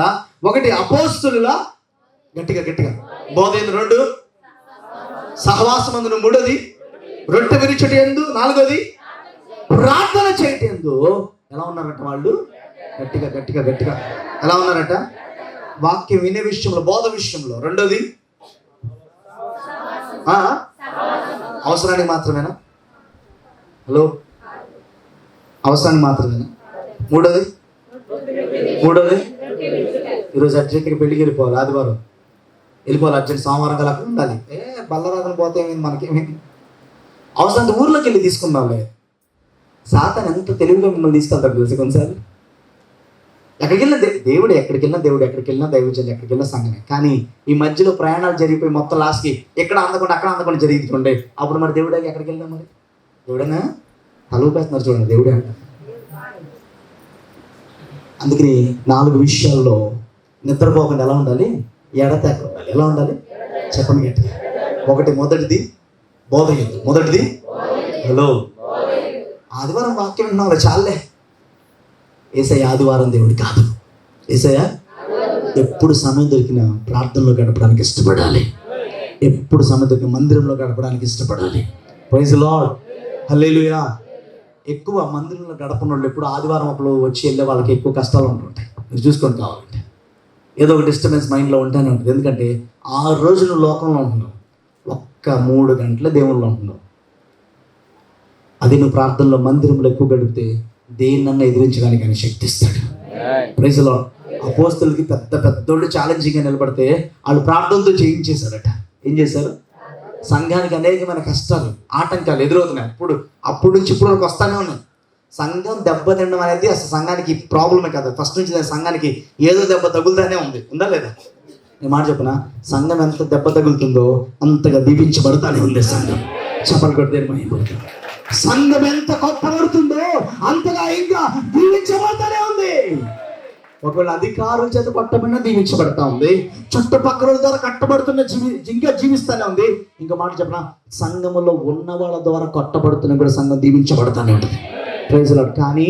1 అపోస్తలుల గట్టిగా బోధయందు, 2 సహవాసమందును, 3 రొట్టె విరుచుట యందు, 4 ప్రార్థన చేయటం యందు ఎలా ఉన్నారట? వాళ్ళు గట్టిగా ఎలా ఉన్నారట? వాక్యం వినే విషయంలో, బోధ విషయంలో. 2 అవసరానికి మాత్రమేనా? హలో, అవసరానికి మాత్రమేనా? 3 ఈరోజు అర్జెంట్గా పెళ్ళికి వెళ్ళిపోవాలి, ఆదివారం వెళ్ళిపోవాలి, అర్జెంట్ సోమవారం కల్లా అక్కడ ఉండాలి. బల్లరాదని పోతే ఏమైంది, మనకేమైంది? అవసరం ఊర్లోకి వెళ్ళి తీసుకుందాంలే. సాతాను ఎంత తెలివిగా మిమ్మల్ని తీసుకెళ్తాడు తెలుసు. కొన్నిసార్లు ఎక్కడికి వెళ్ళినా దేవుడు, ఎక్కడికి వెళ్ళినా దైవజనులు, ఎక్కడికి వెళ్ళినా సంఘమే. కానీ ఈ మధ్యలో ప్రయాణాలు జరిగిపోయి మొత్తం లాస్ట్కి ఎక్కడ అందకుండా అక్కడ అందకుండా జరుగుతుండే. అప్పుడు మరి దేవుడే ఎక్కడికి వెళ్ళినా, మరి దేవుడైనా తలూపేస్తున్నారు చూడండి, దేవుడే అంట. అందుకని 4 విషయాల్లో నిద్రపోకుండా ఎలా ఉండాలి? ఎడతెగ ఉండాలి. ఎలా ఉండాలి చెప్పండి గట్టిగా. 1 మొదటిది బోధయందు, మొదటిది హలో, ఆదివారం వాక్యం విన్నాం చాలే. యేసయ్య ఆదివారం దేవుడు కాదు. యేసయ్య ఎప్పుడు సమయం దొరికినా ప్రార్థనలో గడపడానికి ఇష్టపడాలి, ఎప్పుడు సమయం దొరికిన మందిరంలో గడపడానికి ఇష్టపడాలి. ప్రైజ్ ది లార్డ్, హల్లెలూయా. ఎక్కువ మందిరంలో గడపని వాళ్ళు ఎప్పుడు ఆదివారం అప్పుడు వచ్చి వెళ్ళే వాళ్ళకి ఎక్కువ కష్టాలు ఉంటుంటాయి. మీరు చూసుకొని కావాలంటే ఏదో ఒక డిస్టర్బెన్స్ మైండ్లో ఉంటూనే ఉంటుంది. ఎందుకంటే 6 రోజులు లోకంలో ఉంటున్నావు, ఒక్క 3 గంటల దేవుళ్ళు ఉంటున్నావు. అది నువ్వు ప్రార్థనలో మందిరంలో ఎక్కువ గడిపితే దేన్నన్నా ఎదిరించడానికి ఆయన శక్తి ఇస్తాడు. Praise the lord. అపోస్తలులకి పెద్దోళ్ళు ఛాలెంజింగ్గా నిలబడితే వాళ్ళు ప్రార్థనతో చేయించేశారట. ఏం చేశారు? సంఘానికి అనేకమైన కష్టాలు, ఆటంకాలు ఎదురవుతున్నాయి. అప్పుడు నుంచి ఇప్పుడు వరకు వస్తానే ఉన్నాయి. సంఘం దెబ్బతినడం అనేది అసలు సంఘానికి ప్రాబ్లమే కదా. ఫస్ట్ నుంచి సంఘానికి ఏదో దెబ్బ తగులుతానే ఉందా లేదా? నేను మాట చెప్పిన, సంఘం ఎంత దెబ్బ తగులుతుందో అంతగా దీవించబడతానే ఉంది సంఘం. చెప్పలు కొడితే సంఘం ఎంత కొట్టబడుతుందో అంతగా ఇంకా దీవించబడతానే ఉంది. ఒకవేళ అధికారుల చేత కొట్టబడినా దీవించబడతా ఉంది, చుట్టుపక్కల ద్వారా కట్టబడుతున్న ఇంకా జీవిస్తానే ఉంది. ఇంకా మాట చెప్పిన, సంఘములో ఉన్న వాళ్ళ ద్వారా కొట్టబడుతున్న కూడా సంఘం దీవించబడతానే ఉంటుంది. Praise lord. కానీ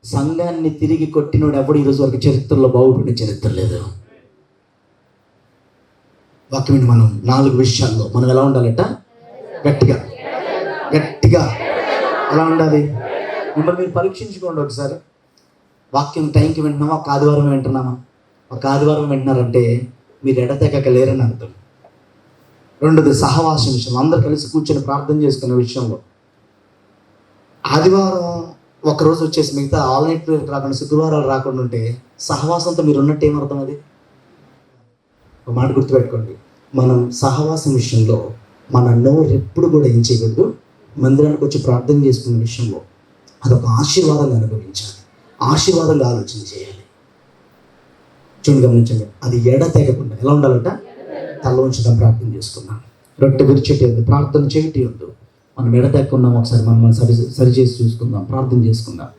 సంఘాన్ని తిరిగి కొట్టినోడు ఎవడు ఈరోజు వరకు చరిత్రలో బాగుపడిన చరిత్ర లేదు. వాక్యం మనం 4 విషయాల్లో మనం ఎలా ఉండాలట? గట్టిగా ఎలా ఉండాలి? మిమ్మల్ని మీరు పరీక్షించుకోండి ఒకసారి. వాక్యం టైంకి వింటున్నామా? ఒక ఆదివారం వింటున్నామా? ఒక ఆదివారం వింటున్నారంటే మీరు ఎడతెగక లేరని అర్థం. 2 సహవాసం విషయంలో, అందరు కలిసి కూర్చొని ప్రార్థన చేసుకునే విషయంలో. ఆదివారం ఒకరోజు వచ్చేసి మిగతా ఆల్నైట్ రాకుండా శుక్రవారాలు రాకుండా ఉంటే సహవాసంతో మీరు ఉన్నట్టు ఏమర్థం? అది ఒక మాట గుర్తుపెట్టుకోండి, మనం సహవాసం విషయంలో మన నోరు ఎప్పుడు కూడా ఏం చేయకూడదు, మందిరానికి వచ్చి ప్రార్థన చేసుకునే విషయంలో అదొక ఆశీర్వాదంగా అనుభవించాలి, ఆశీర్వాదంగా ఆలోచన చేయాలి. చూడండి, గమనించండి, అది ఎడతెగకుండా ఎలా ఉండాలంట? తల ఉంచుదాం, ప్రార్థన చేసుకున్నాం. రొట్టె విరిచేటి ఉంది, ప్రార్థన చేయటి ఉంది. మనం ఎడతెక్కున్నాం, ఒకసారి మనం సరి చేసి చూసుకుందాం, ప్రార్థన చేసుకుందాం.